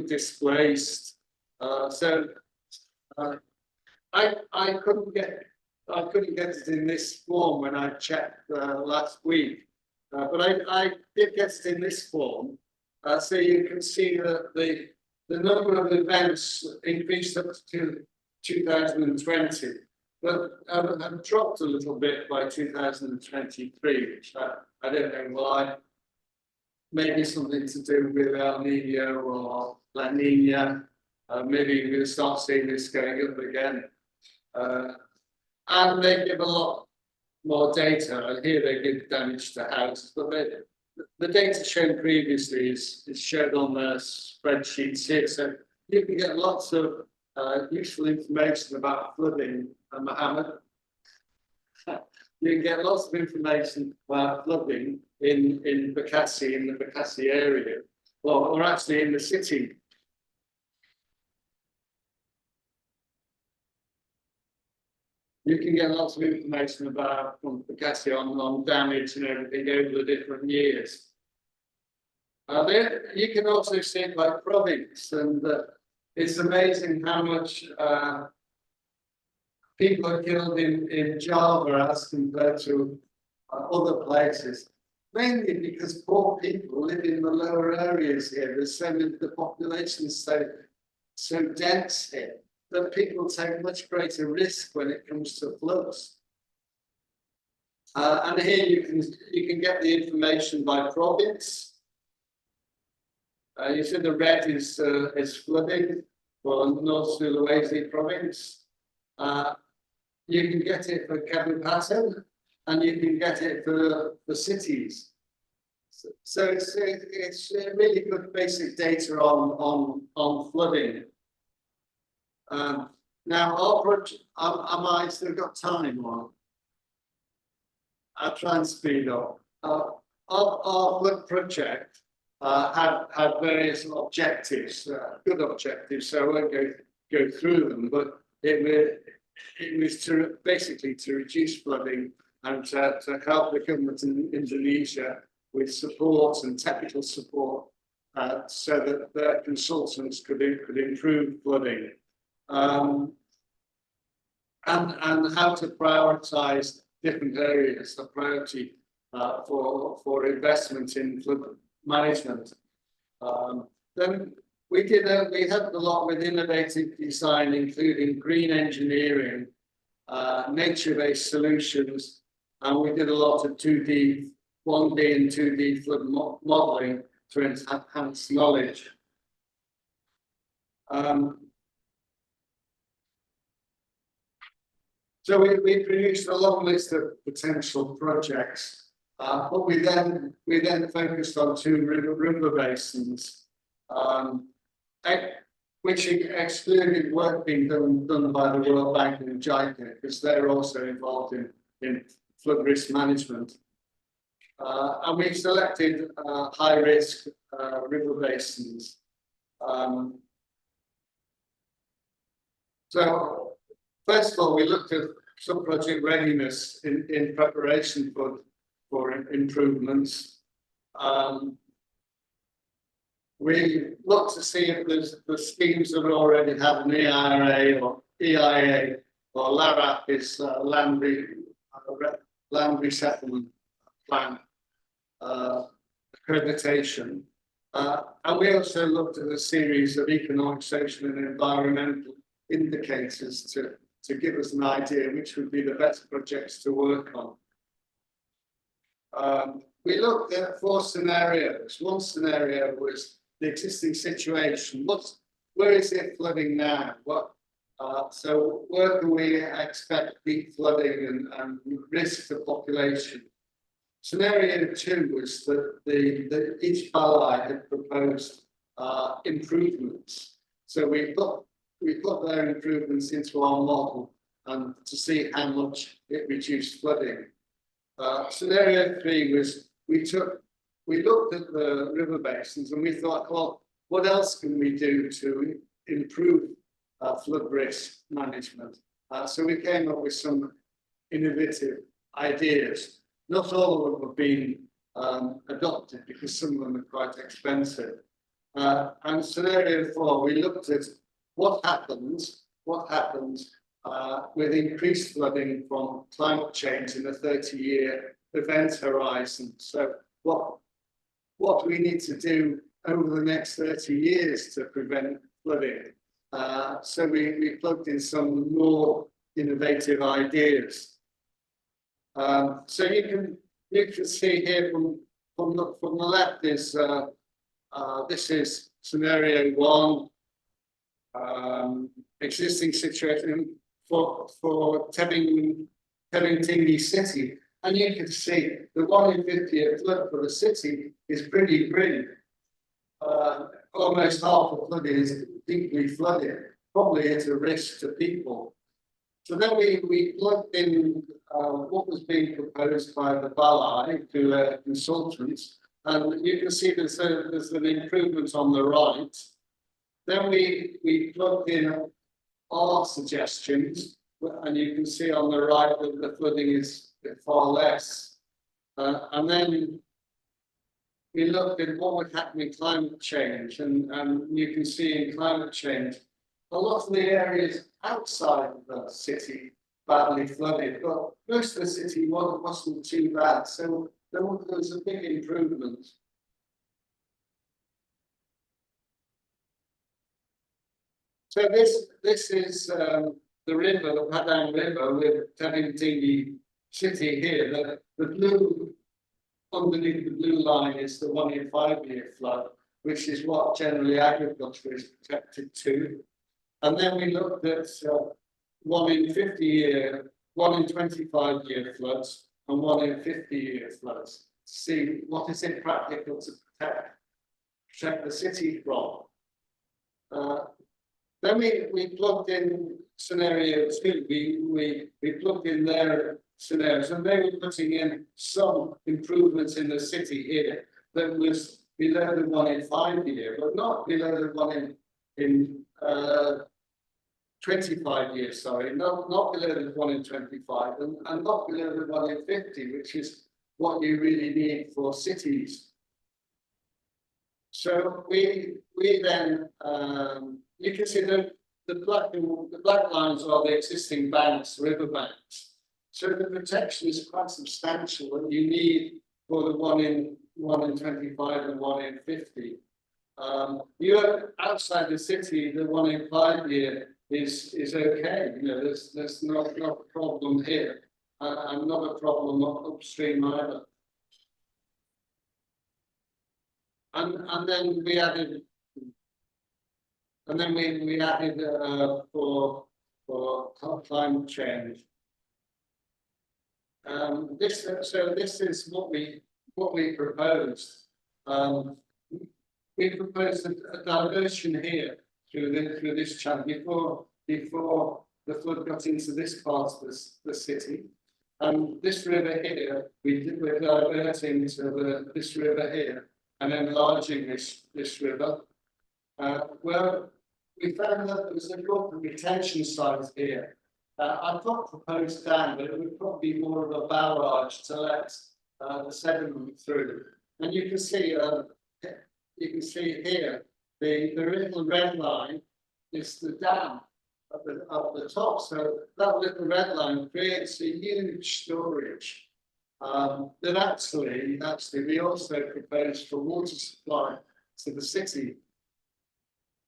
displaced. I couldn't get it in this form when I checked last week, but I did get it in this form. So you can see that the number of events increased up to 2020, but have dropped a little bit by 2023, which I don't know why. Maybe something to do with El Nino or La Nina. Maybe we'll start seeing this going up again. And they give a lot more data. And here they give damage to houses, but the data shown previously is shown on the spreadsheets here. So you can get lots of useful information about flooding, Mohammed. You can get lots of information about flooding in Bekasi, in the Bekasi area, or actually in the city. You can get lots of information about from Bekasi on damage and everything over the different years. You can also see it by province, and it's amazing how much people are killed in Java as compared to other places. Mainly because poor people live in the lower areas here. There's so many, the population is so dense here that people take much greater risk when it comes to floods. And here you can get the information by province. You see the red is flooding for North Sulawesi province. You can get it for Kabupaten, and you can get it for the cities. So it's really good basic data on flooding. Now, our project, am I still got time on? I'll try and speed up. Our flood project had various objectives, good objectives, so I won't go through them, but it was basically to reduce flooding and to help the government in Indonesia with support and technical support so that their consultants could improve flooding. And how to prioritize different areas of priority for investment in flood management. Then we helped a lot with innovative design, including green engineering, nature-based solutions, and we did a lot of 1D and 2D flood modeling to enhance knowledge. So we produced a long list of potential projects, but we then focused on 2 river basins, which excluded work being done by the World Bank and JICA, because they're also involved in flood risk management. And we selected high risk river basins. So first of all, we looked at some project readiness in preparation for improvements. We looked to see if the schemes that already have an EIA or LARAP is land resettlement plan accreditation. And we also looked at a series of economic, social and environmental indicators to give us an idea which would be the best projects to work on. We looked at 4 scenarios. One scenario was the existing situation. Where is it flooding now? So where can we expect peak flooding and risk to population? Scenario 2 was that each balai had proposed improvements. So we put their improvements into our model and to see how much it reduced flooding. Scenario 3 was we looked at the river basins and we thought, well, what else can we do to improve flood risk management? So we came up with some innovative ideas. Not all of them have been adopted because some of them are quite expensive. And scenario 4, we looked at what happens with increased flooding from climate change in a 30-year event horizon. So what we need to do over the next 30 years to prevent flooding. So we plugged in some more innovative ideas. So you can see here from the left is this is scenario 1, existing situation for Teddington City, and you can see the 1 in 50-year flood for the city is pretty grim. Almost half the flood is deeply flooded, probably at a risk to people. So then we plugged in what was being proposed by the Balai to consultants, and you can see there's an improvement on the right. Then we plugged in our suggestions, and you can see on the right that the flooding is far less. And then we looked at what would happen in climate change, and you can see in climate change, a lot of the areas outside of the city badly flooded, but most of the city wasn't too bad. So there was a big improvement. So this is the river, the Padang River, with Teddington City here. The blue, underneath the blue line is the 1 in 5-year flood, which is what generally agriculture is protected to. And then we looked at 1 in 50-year, 1 in 25-year floods, and 1 in 50-year floods. To see what is it practical to protect the city from. Then we plugged in scenario 2. We plugged in their scenarios, and they were putting in some improvements in the city here that was below the 1 in 5-year, but not below the 1 in 25 years, sorry, not below the 1 in 25, and not below the 1 in 50, which is what you really need for cities. So we then you can see the black lines are the existing banks, river banks. So the protection is quite substantial that you need for the 1 in 25 and 1 in 50. You're outside the city, the 1 in 5-year is okay. You know, there's not a problem here, and not a problem upstream either. And then we added, for climate change. This is what we proposed. We proposed a diversion here through this channel before the flood got into this part of the city. And this river here, we're diverting to this river here and enlarging this river. Well, we found that there was a lot of retention sites here. I've not proposed down, but it would probably be more of a barrage to let the sediment through. And you can see here the little red line is the dam at the top. So that little red line creates a huge storage. That actually we also proposed for water supply to the city.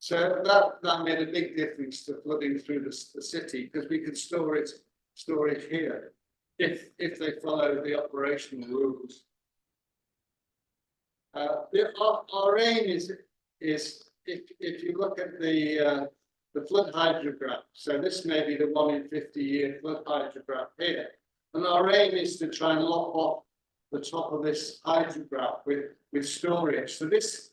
So that made a big difference to flooding through the city, because we could store it here if they follow the operational rules. Our aim is if you look at the flood hydrograph, so this may be the 1 in 50-year flood hydrograph here, and our aim is to try and lock off the top of this hydrograph with storage. So this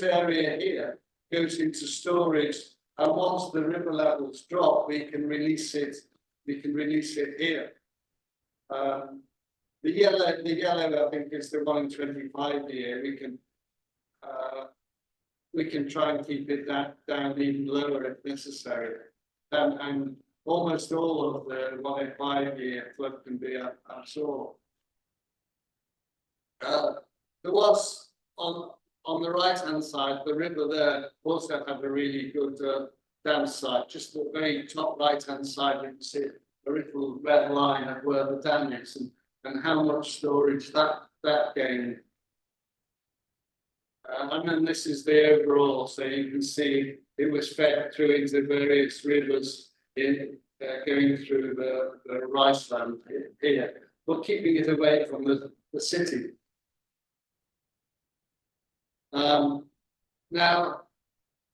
area here goes into storage, and once the river levels drop, we can release it here. The yellow I think is the 1 in 25-year. we can try and keep it down even lower if necessary. And almost all of the 185 year flood can be absorbed. There was on the right hand side, the river there also had a really good dam site. Just the very top right hand side, you can see a little red line of where the dam is and how much storage that gained. And then this is the overall, so you can see it was fed through into various rivers in going through the rice land here, but keeping it away from the city. Now,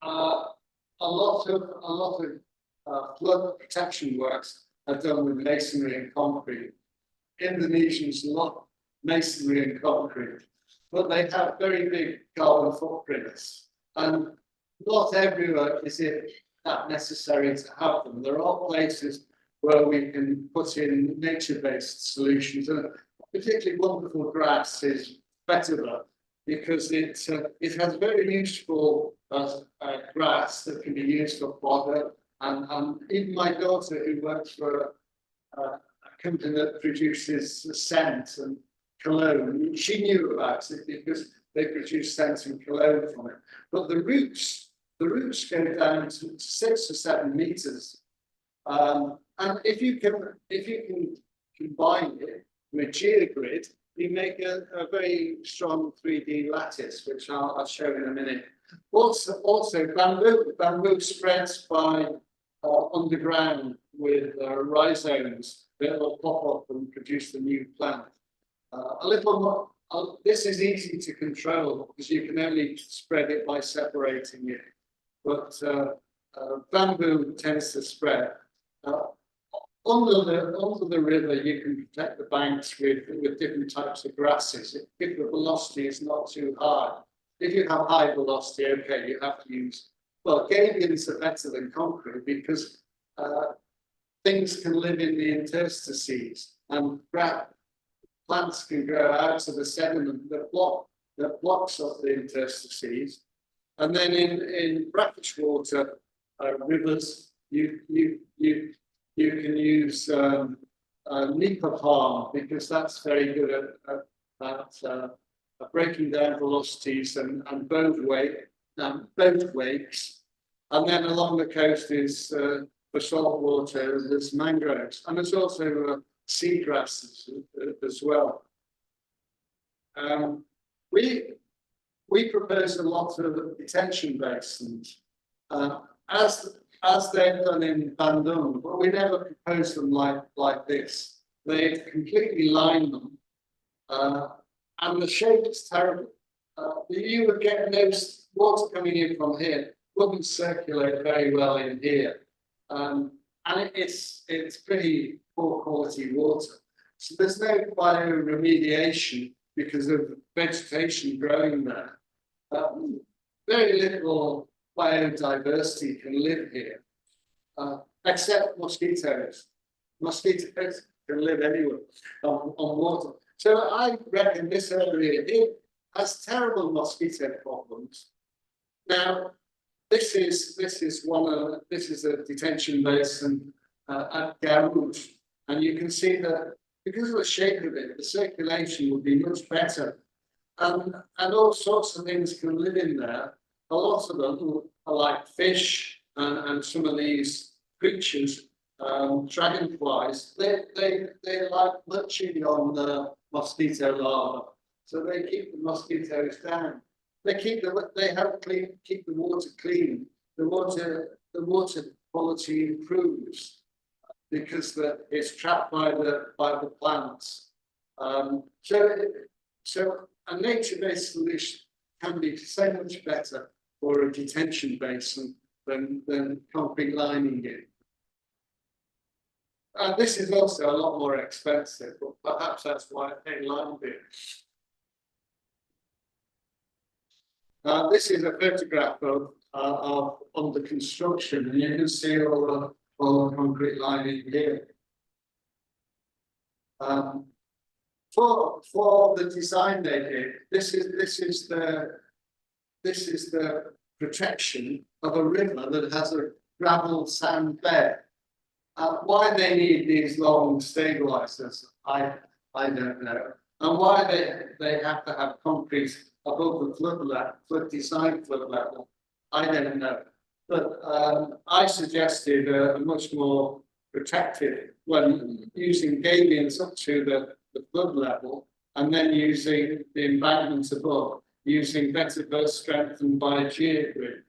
a lot of flood protection works are done with masonry and concrete. Indonesians love masonry and concrete, but they have very big carbon footprints, and not everywhere is it that necessary to have them. There are places where we can put in nature-based solutions, and particularly wonderful grass is vetiver, because it has very useful grass that can be used for fodder, and even my daughter, who works for a company that produces scent and cologne, she knew about it because they produce scent and cologne from it. But the roots go down to 6 or 7 meters, and if you can combine it with GeoGrid, you make a very strong 3D lattice, which I'll show in a minute. Also bamboo spreads by underground with rhizomes that will pop up and produce the new plant. A little more, this is easy to control because you can only spread it by separating it, but bamboo tends to spread. Under the river, you can protect the banks with different types of grasses if the velocity is not too high. If you have high velocity, okay, you have to use, well, gabions are better than concrete because things can live in the interstices, and plants can grow out of the sediment that blocks up the interstices. And then in brackish water rivers, you can use Nipa palm, because that's very good at breaking down velocities and both wakes. And then along the coast is for salt water, there's mangroves, and there's also seagrasses as well. We propose a lot of detention basins, as they've done in Bandung, but we never proposed them like this. They completely line them, and the shape is terrible. You would get those water coming in from here, wouldn't circulate very well in here, and it's pretty poor quality water. So there's no bioremediation because of vegetation growing there. Very little biodiversity can live here, except mosquitoes. Mosquitoes can live anywhere on water. So I reckon this area here has terrible mosquito problems. Now, this is a detention basin at Garut, and you can see that because of the shape of it, the circulation would be much better, and all sorts of things can live in there. A lot of them are like fish and some of these creatures, dragonflies. They like munching on the mosquito larvae, so they keep the mosquitoes down. They help keep the water clean. The water quality improves because it's trapped by the plants. So a nature-based solution can be so much better for a detention basin than concrete lining it. This is also a lot more expensive, but perhaps that's why they lined it. This is a photograph of under construction, and you can see all the concrete lining here. For the design they did, this is the protection of a river that has a gravel sand bed. Why they need these long stabilizers, I don't know. And why they have to have concrete above the flood level, design flood level, I don't know. But I suggested a much more protective, when using gabions up to the flood level, and then using the embankments above, using vetiver strengthened by geogrid.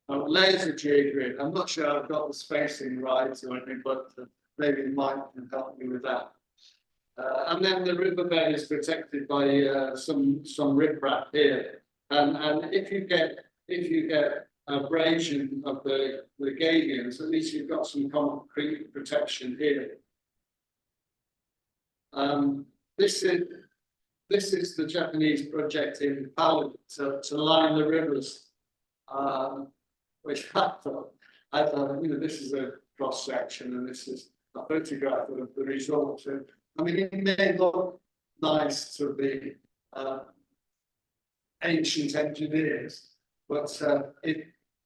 Laser geogrid. I'm not sure I've got the spacing right or anything, but maybe Mike can help me with that. And then the riverbed is protected by some riprap here, and if you get abrasion of the gabions, at least you've got some concrete protection here. This is the Japanese project in Palau to line the rivers, which I thought, this is a cross section, and this is a photograph of the result. I mean, it may look nice to the ancient engineers, but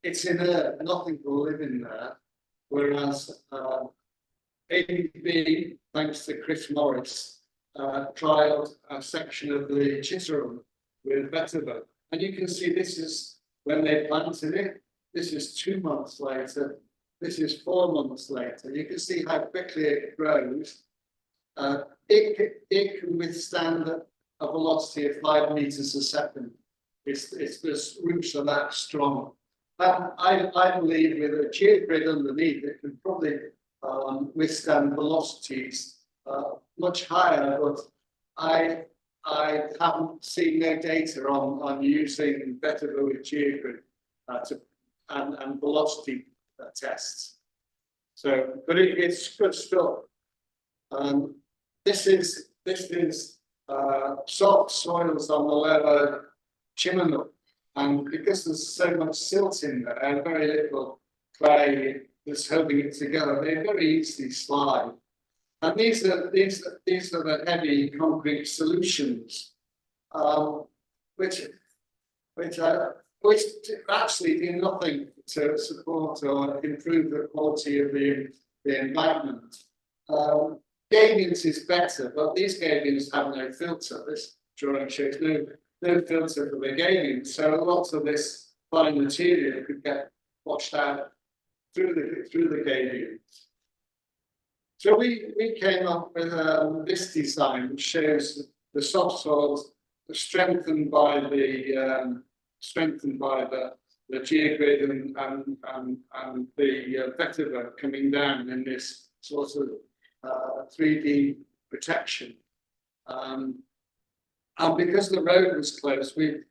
it's inert, nothing will live in there. Whereas ABB, thanks to Chris Morris, trialled a section of the Chitterum with vetiver. And you can see this is when they planted it. This is 2 months later. This is 4 months later. You can see how quickly it grows. It can withstand a velocity of 5 meters a second. The roots are that strong. I believe with a geogrid underneath, it can probably withstand velocities much higher, but I haven't seen no data on using vetiver with geogrid and velocity tests. So, but it's good stuff. This is soft soils on the lower Chimney, and because there's so much silt in there and very little clay that's holding it together, they very easily slide. And these are the heavy concrete solutions, which actually do nothing to support or improve the quality of the embankment. Gabions is better, but these gabions have no filter. This drawing shows no filter for the gabions, so a lot of this fine material could get washed out through the gabions. So we came up with this design, which shows the soft soils strengthened by the geogrid and the vetiver coming down in this sort of 3D protection. And because the road was closed, we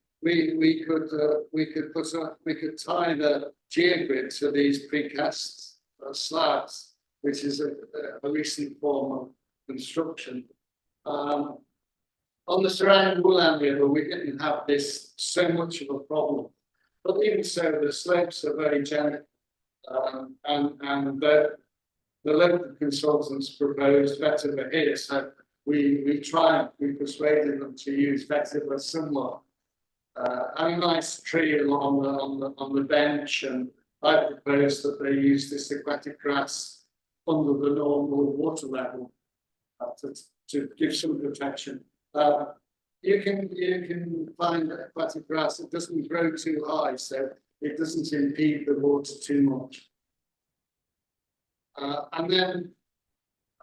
could tie the geogrid to these precast slabs, which is a recent form of construction. On the surrounding Wulan River, we didn't have this so much of a problem, but even so, the slopes are very gentle, and the local consultants proposed vetiver here, so we persuaded them to use vetiver similar. And a nice tree on the bench, and I proposed that they use this aquatic grass under the normal water level to give some protection. You can find aquatic grass that doesn't grow too high, so it doesn't impede the water too much. And then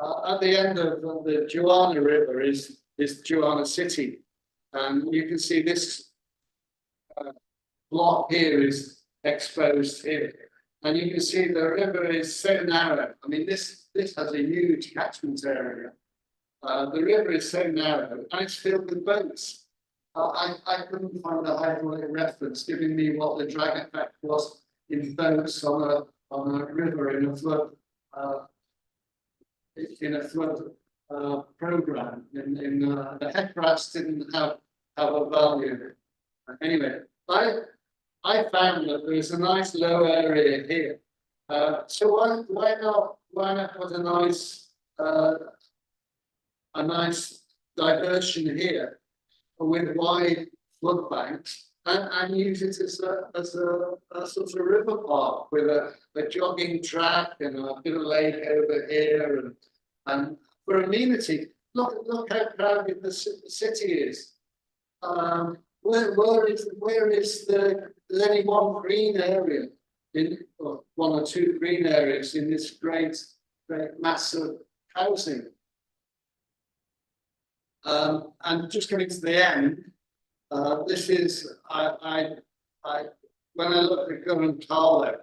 at the end of the Juana River is Juana City, and you can see this block here is exposed here, and you can see the river is so narrow. I mean, this has a huge catchment area. The river is so narrow, and it's filled with boats. I couldn't find a hydraulic reference giving me what the drag effect was in boats on a river in a flood. Program in the head grass didn't have a value. Anyway, I found that there's a nice low area here. So why not put a nice diversion here with wide flood banks and use it as a sort of river park with a jogging track and a bit of lake over here and for amenity. Look how crowded the city is. Where is there's only one green area or one or two green areas in this great mass of housing. And just coming to the end, this is when I looked at Gorontalo,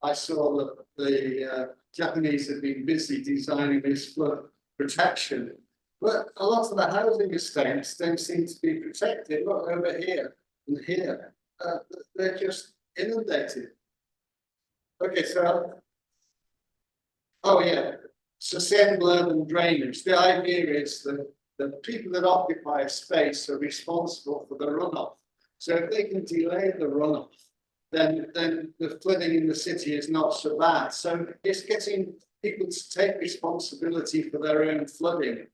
I saw that the Japanese had been busy designing this flood protection. But a lot of the housing estates don't seem to be protected. Look over here and here. They're just inundated. Okay, so, oh yeah, sustainable urban drainage. The idea is that the people that occupy a space are responsible for the runoff. So if they can delay the runoff, then the flooding in the city is not so bad. So it's getting people to take responsibility for their own flooding.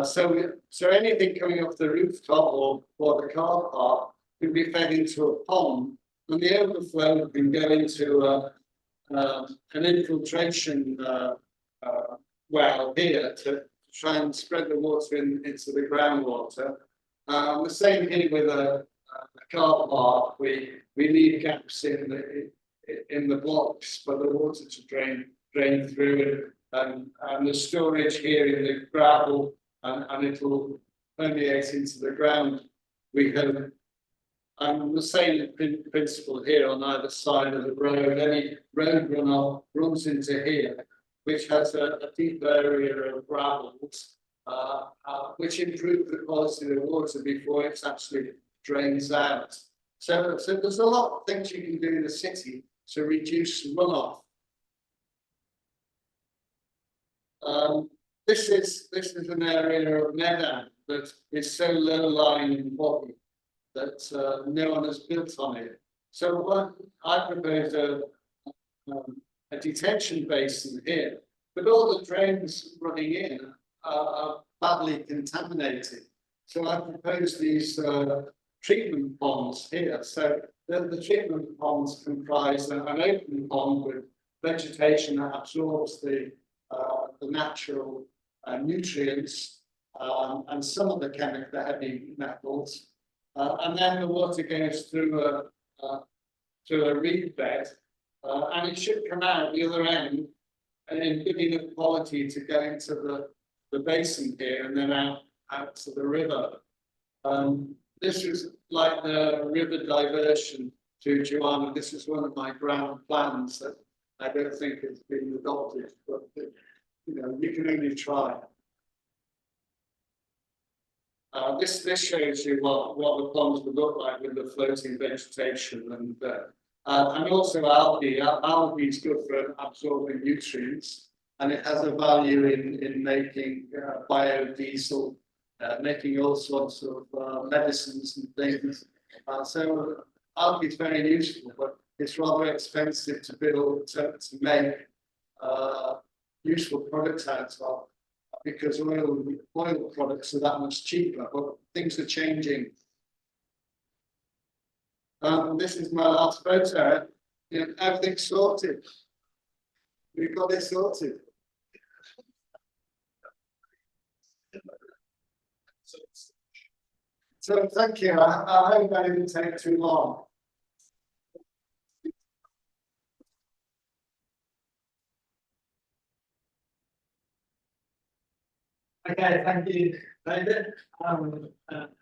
So anything coming off the rooftop or the car park can be fed into a pond, and the overflow can go into an infiltration well here to try and spread the water into the groundwater. The same here with a car park. We leave gaps in the blocks for the water to drain through, and the storage here in the gravel, and it will permeate into the ground. We have the same principle here on either side of the road. Any road runoff runs into here, which has a deep area of gravels, which improve the quality of the water before it actually drains out. So there's a lot of things you can do in the city to reduce runoff. This is an area of meadow that is so low-lying in body that no one has built on it. So I propose a detention basin here, but all the drains running in are badly contaminated. So I propose these treatment ponds here. So the treatment ponds comprise an open pond with vegetation that absorbs the natural nutrients and some of the heavy metals, and then the water goes through a reed bed, and it should come out the other end in good enough quality to go into the basin here and then out to the river. This is like the river diversion to Joanna. This is one of my ground plans that I don't think has been adopted, but you can only try. This shows you what the ponds would look like with the floating vegetation and also algae. Algae is good for absorbing nutrients, and it has a value in making biodiesel, making all sorts of medicines and things. So algae is very useful, but it's rather expensive to build to make useful products out of, because oil products are that much cheaper, but things are changing. This is my last photo. Everything's sorted. We've got it sorted. So thank you. I hope I didn't take too long. Okay, thank you, David.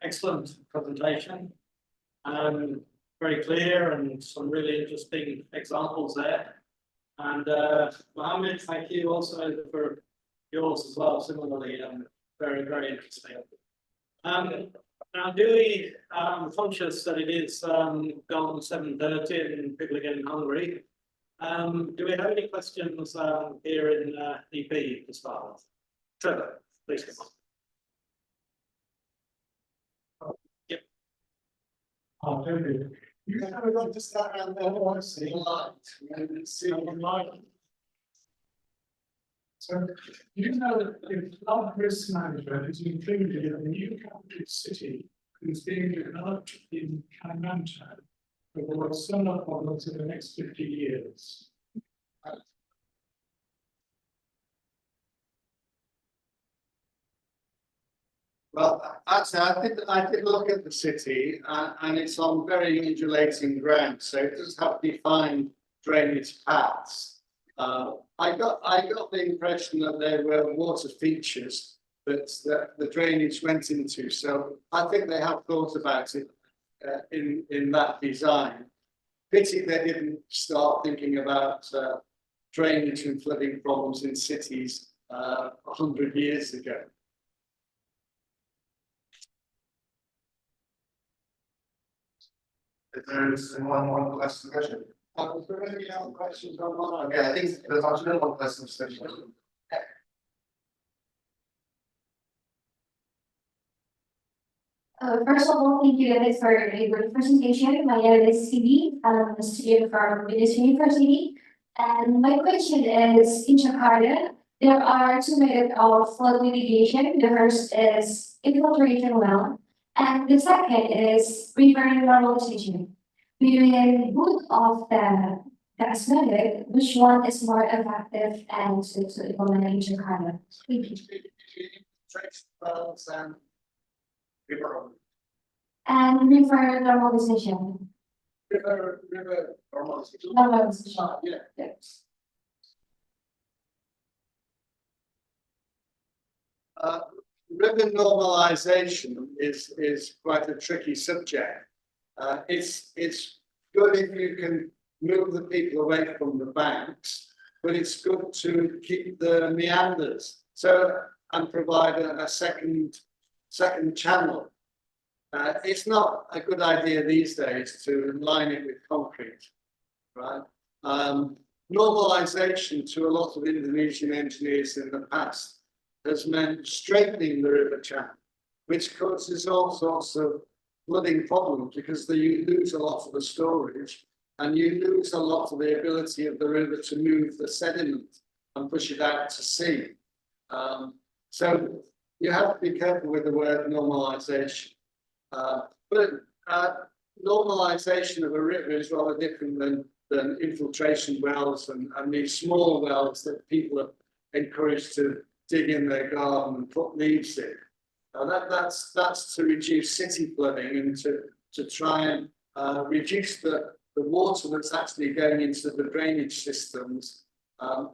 Excellent presentation. Very clear and some really interesting examples there. And Mohammed, thank you also for yours as well, similarly, very, very interesting. Now, Dewey, I'm conscious that it is gone 7:30 and people are getting hungry. Do we have any questions here in EP to start with? Trevor, please come on. Yep. Oh, thank you. You kind of got to start around there, I want to see light, and see light. So, you know that the flood risk management is included in the new capital city is being developed in Kalimantan to avoid similar problems in the next 50 years. Well, actually, I did look at the city and it's on very undulating ground, so it does have defined drainage paths. I got the impression that there were water features that the drainage went into, so I think they have thought about it in that design. Pity they didn't start thinking about drainage and flooding problems in cities 100 years ago. If there's anyone want to ask the question? Is there any other questions online? Okay, I think there's actually one question. First of all, thank you David for a great presentation. My name is Phoebe. I'm a student from Venus University. And my question is, in Jakarta, there are two methods of flood mitigation. The first is infiltration well, and the second is river normalization. Between both of the method, which one is more effective and to implement in Jakarta? Thank you. And river normalization. River normalization. Normalization. Yeah. Yes. River normalization is quite a tricky subject. It's good if you can move the people away from the banks, but it's good to keep the meanders. So and provide a second channel. It's not a good idea these days to line it with concrete, right? Normalization to a lot of Indonesian engineers in the past has meant straightening the river channel, which causes all sorts of flooding problems because you lose a lot of the storage and you lose a lot of the ability of the river to move the sediment and push it out to sea. So you have to be careful with the word normalization. But normalization of a river is rather different than infiltration wells and these small wells that people are encouraged to dig in their garden and put leaves in. That's to reduce city flooding and to try and reduce the water that's actually going into the drainage systems,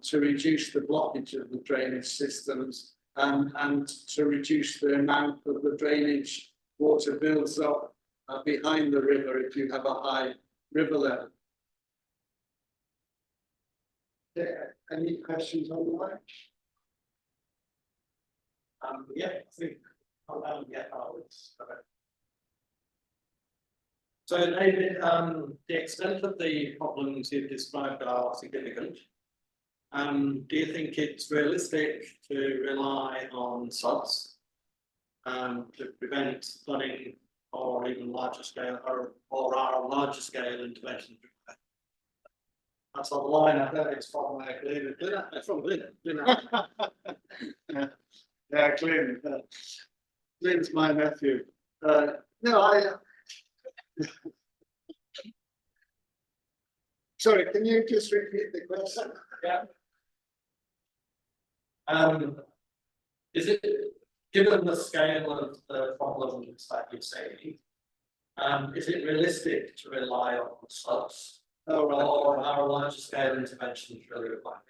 to reduce the blockage of the drainage systems and to reduce the amount of the drainage water builds up behind the river if you have a high river level. Yeah, any questions on the line? Yeah, I think it's okay. So David, the extent of the problems you've described are significant. Do you think it's realistic to rely on SODs to prevent flooding or even larger scale or our larger scale interventions? That's on the line. I know it's from Glyn. From Glyn. Yeah, Glyn. Glyn's my nephew. No, sorry, can you just repeat the question? Yeah. Is it, given the scale of the problems that you're saying, is it realistic to rely on SODs? Or our larger scale interventions really required?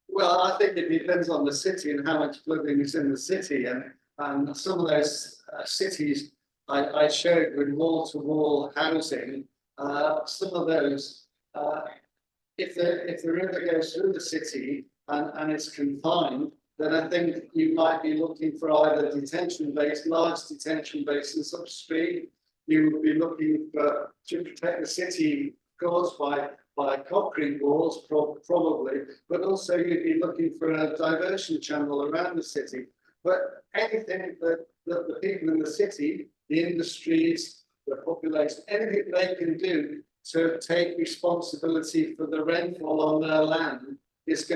Well, I think it depends on the city and how much flooding is in the city, and some of those cities I showed with wall-to-wall housing. Some of those, if the river goes through the city and it's confined, then I think you might be looking for either large detention basins upstream. You would be looking to protect the city caused by concrete walls, probably, but also you'd be looking for a diversion channel around the city. But anything that the people in the city, the industries, the population, anything they can do to take responsibility for the rainfall on their land is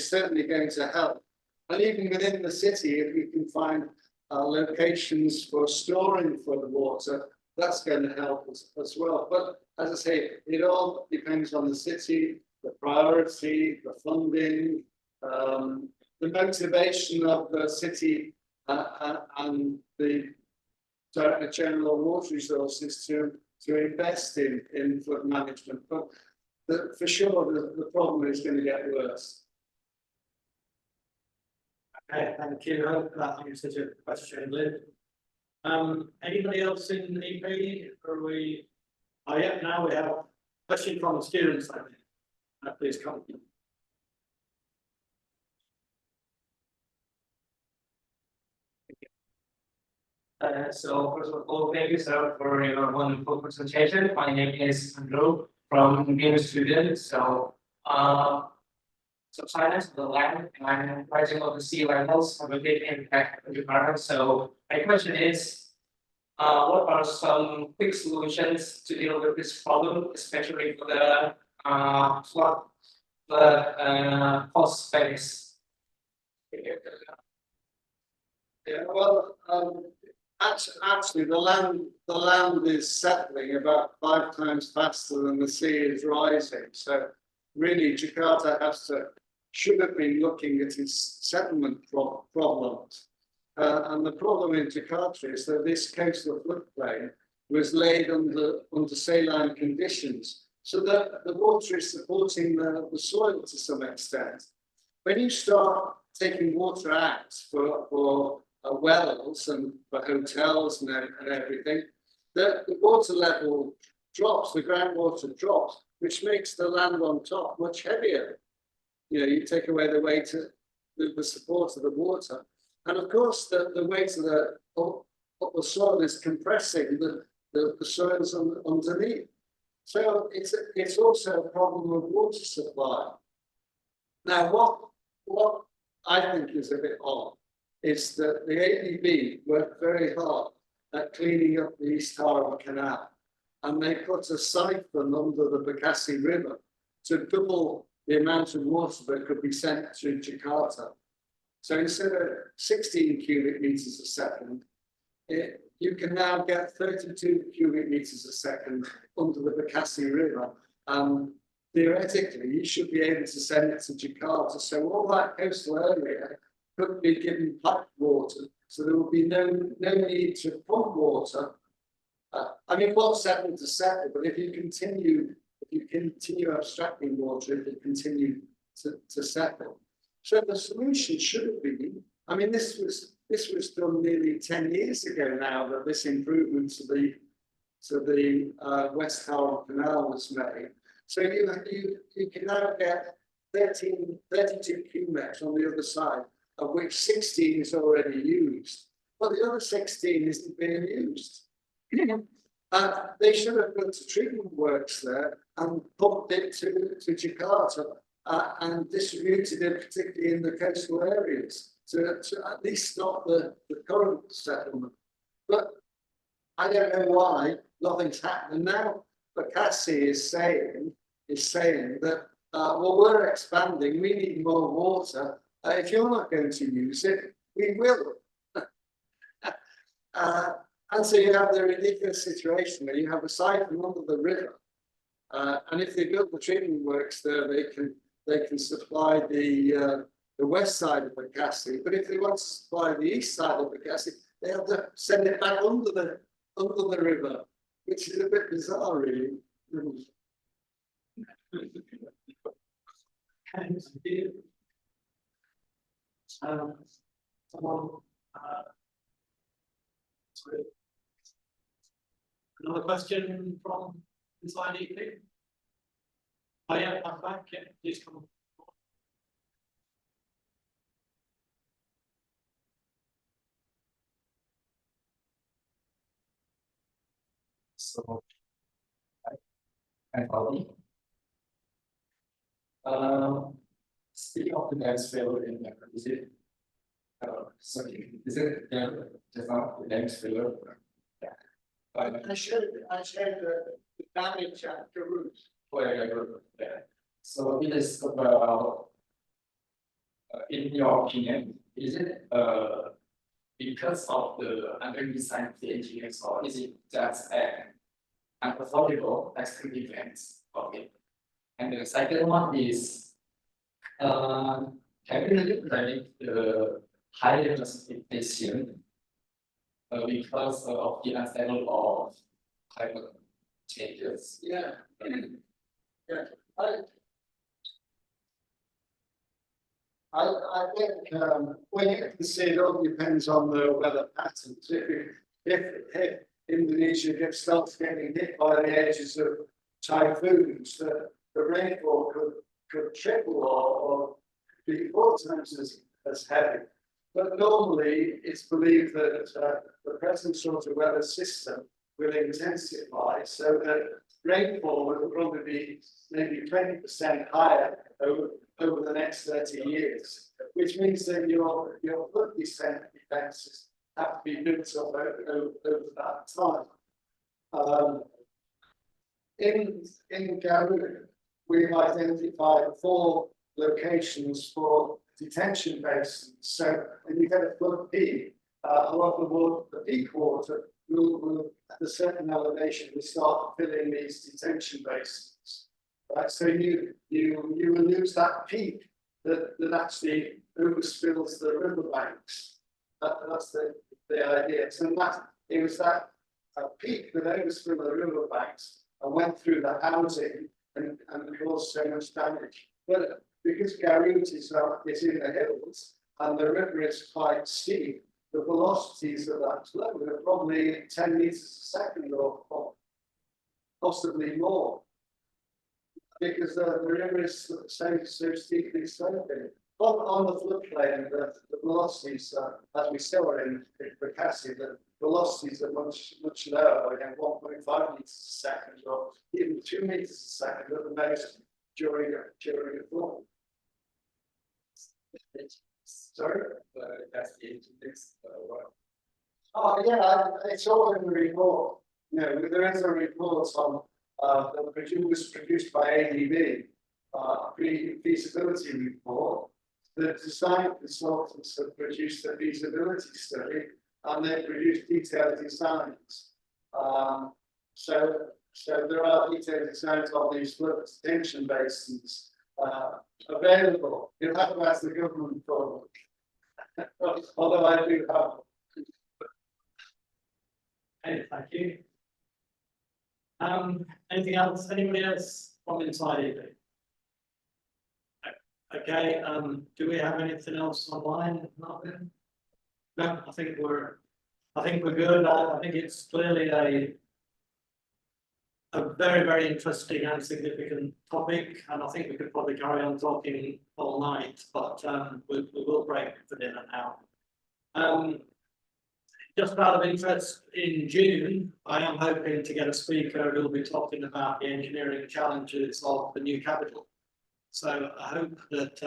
certainly going to help. And even within the city, if we can find locations for storing floodwater, that's going to help us as well. But as I say, it all depends on the city, the priority, the funding, the motivation of the city and the Director General of Water Resources to invest in flood management. But for sure, the problem is going to get worse. Okay, thank you. I hope that answers your question, Lynn. Anybody else in the EP, or we? Oh, yeah, now we have a question from the students, I think. Please come. So first of all, thank you, sir, for your wonderful presentation. My name is Andrew from being a student. Subsidence of the land and rising of the sea levels have a big impact on Jakarta. So my question is, what are some quick solutions to deal with this problem, especially for the flood, cost space? Yeah, well, actually, the land is settling about 5 times faster than the sea is rising. So really, Jakarta should have been looking at its settlement problems. And the problem in Jakarta is that this coastal floodplain was laid under saline conditions, so that the water is supporting the soil to some extent. When you start taking water out for wells and for hotels and everything, the water level drops, the groundwater drops, which makes the land on top much heavier. You know, you take away the weight of the support of the water. And of course, the weight of the soil is compressing the soils underneath. So it's also a problem of water supply. Now, what I think is a bit odd is that the ADB worked very hard at cleaning up the East Harbour Canal, and they put a siphon under the Bekasi River to double the amount of water that could be sent to Jakarta. So instead of 16 cubic meters a second, you can now get 32 cubic meters a second under the Bekasi River. Theoretically, you should be able to send it to Jakarta. So all that coastal area could be given piped water. So there will be no need to pump water. I mean, what's settled to settle, but if you continue abstracting water, it will continue to settle. So the solution should have been, I mean, this was done nearly 10 years ago now, that this improvement to the West Harbour Canal was made. So you can now get 32 cubics on the other side, of which 16 is already used. But the other 16 isn't being used. They should have built a treatment works there and pumped it to Jakarta and distributed it, particularly in the coastal areas, to at least stop the current settlement. But I don't know why nothing's happening now. Bekasi is saying that well, we're expanding, we need more water. If you're not going to use it, we will. And so you have the ridiculous situation where you have a siphon under the river, and if they build the treatment works there, they can supply the west side of Bekasi. But if they want to supply the east side of Bekasi, they have to send it back under the river, which is a bit bizarre, really. Another question from inside EP? Oh yeah, I'm back. Yeah, please come on. So, and Bobby. Speaking of the dance failure in there, is it just not the dance failure? Yeah. I shared the damage at Karut. Oh, yeah. So it is about, in your opinion, is it because of the underdesign of the engineers, or is it just an unaffordable extravagance of it? And the second one is, can we predict the higher precipitation because of the unstable of climate changes? Yeah. Yeah, I think, when you can see, it all depends on the weather patterns. If Indonesia starts getting hit by the edges of typhoons, the rainfall could triple or be 4 times as heavy. But normally, it's believed that the present sort of weather system will intensify, so that rainfall will probably be maybe 20% higher over the next 30 years, which means that your flood descent defences have to be built up over that time. In Garut, we've identified 4 locations for detention basins. So when you get a flood peak, a lot of the water, the peak water, will at a certain elevation we start filling these detention basins. Right, so you will lose that peak that actually overspills the riverbanks. That's the idea. So it was that peak that overspilled the riverbanks and went through the housing and caused so much damage. But because Garut is in the hills and the river is quite steep, the velocities of that flow are probably 10 meters a second or possibly more. Because the river is so steeply sloping. On the floodplain, the velocities, as we saw in Bekasi, the velocities are much lower, again 1.5 meters a second, or even 2 meters a second at the most during a flood. Sorry? That's the index. Oh yeah, it's all in the report. You know, there is a report on that was produced by ADB, pre-feasibility report. The design consultants have produced a feasibility study and they produced detailed designs. So there are detailed designs of these flood detention basins available. You'll have to ask the government for them. Although I do have. Okay, thank you. Anything else? Anybody else from inside here? Okay, do we have anything else online? Nothing? No, I think we're good. I think it's clearly a very, very interesting and significant topic, and I think we could probably carry on talking all night, but we will break for dinner now. Just out of interest, in June, I am hoping to get a speaker who will be talking about the engineering challenges of the new capital. So I hope that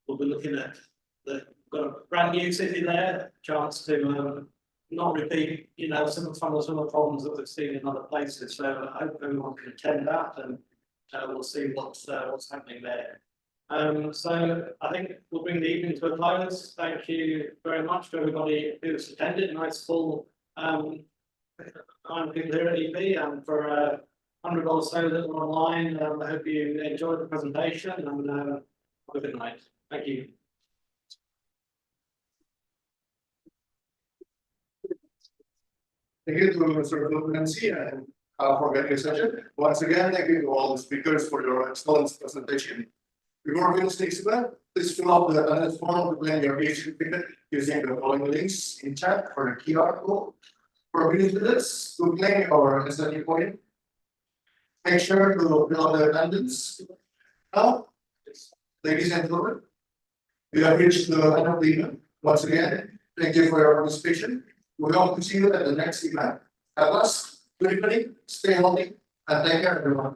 we'll be looking at got a brand new city there, chance to not repeat, some of the problems that we've seen in other places. So I hope everyone can attend that, and we'll see what's happening there. So I think we'll bring the evening to a close. Thank you very much to everybody who's attended. Nice full people here at EP, and for 100 or so that were online. I hope you enjoyed the presentation, and have a good night. Thank you. Thank you to Mr. Nancy and for getting this session. Once again, thank you to all the speakers for your excellent presentation. Before we finish, please fill out the attendance form to plan your PhD ticket using the following links in chat for the QR code. For visitors to claim or SLE point, make sure to fill out the attendance. Now, ladies and gentlemen, we have reached the end of the event. Once again, thank you for your participation. We hope to see you at the next event. At last, good evening, stay healthy, and take care, everyone.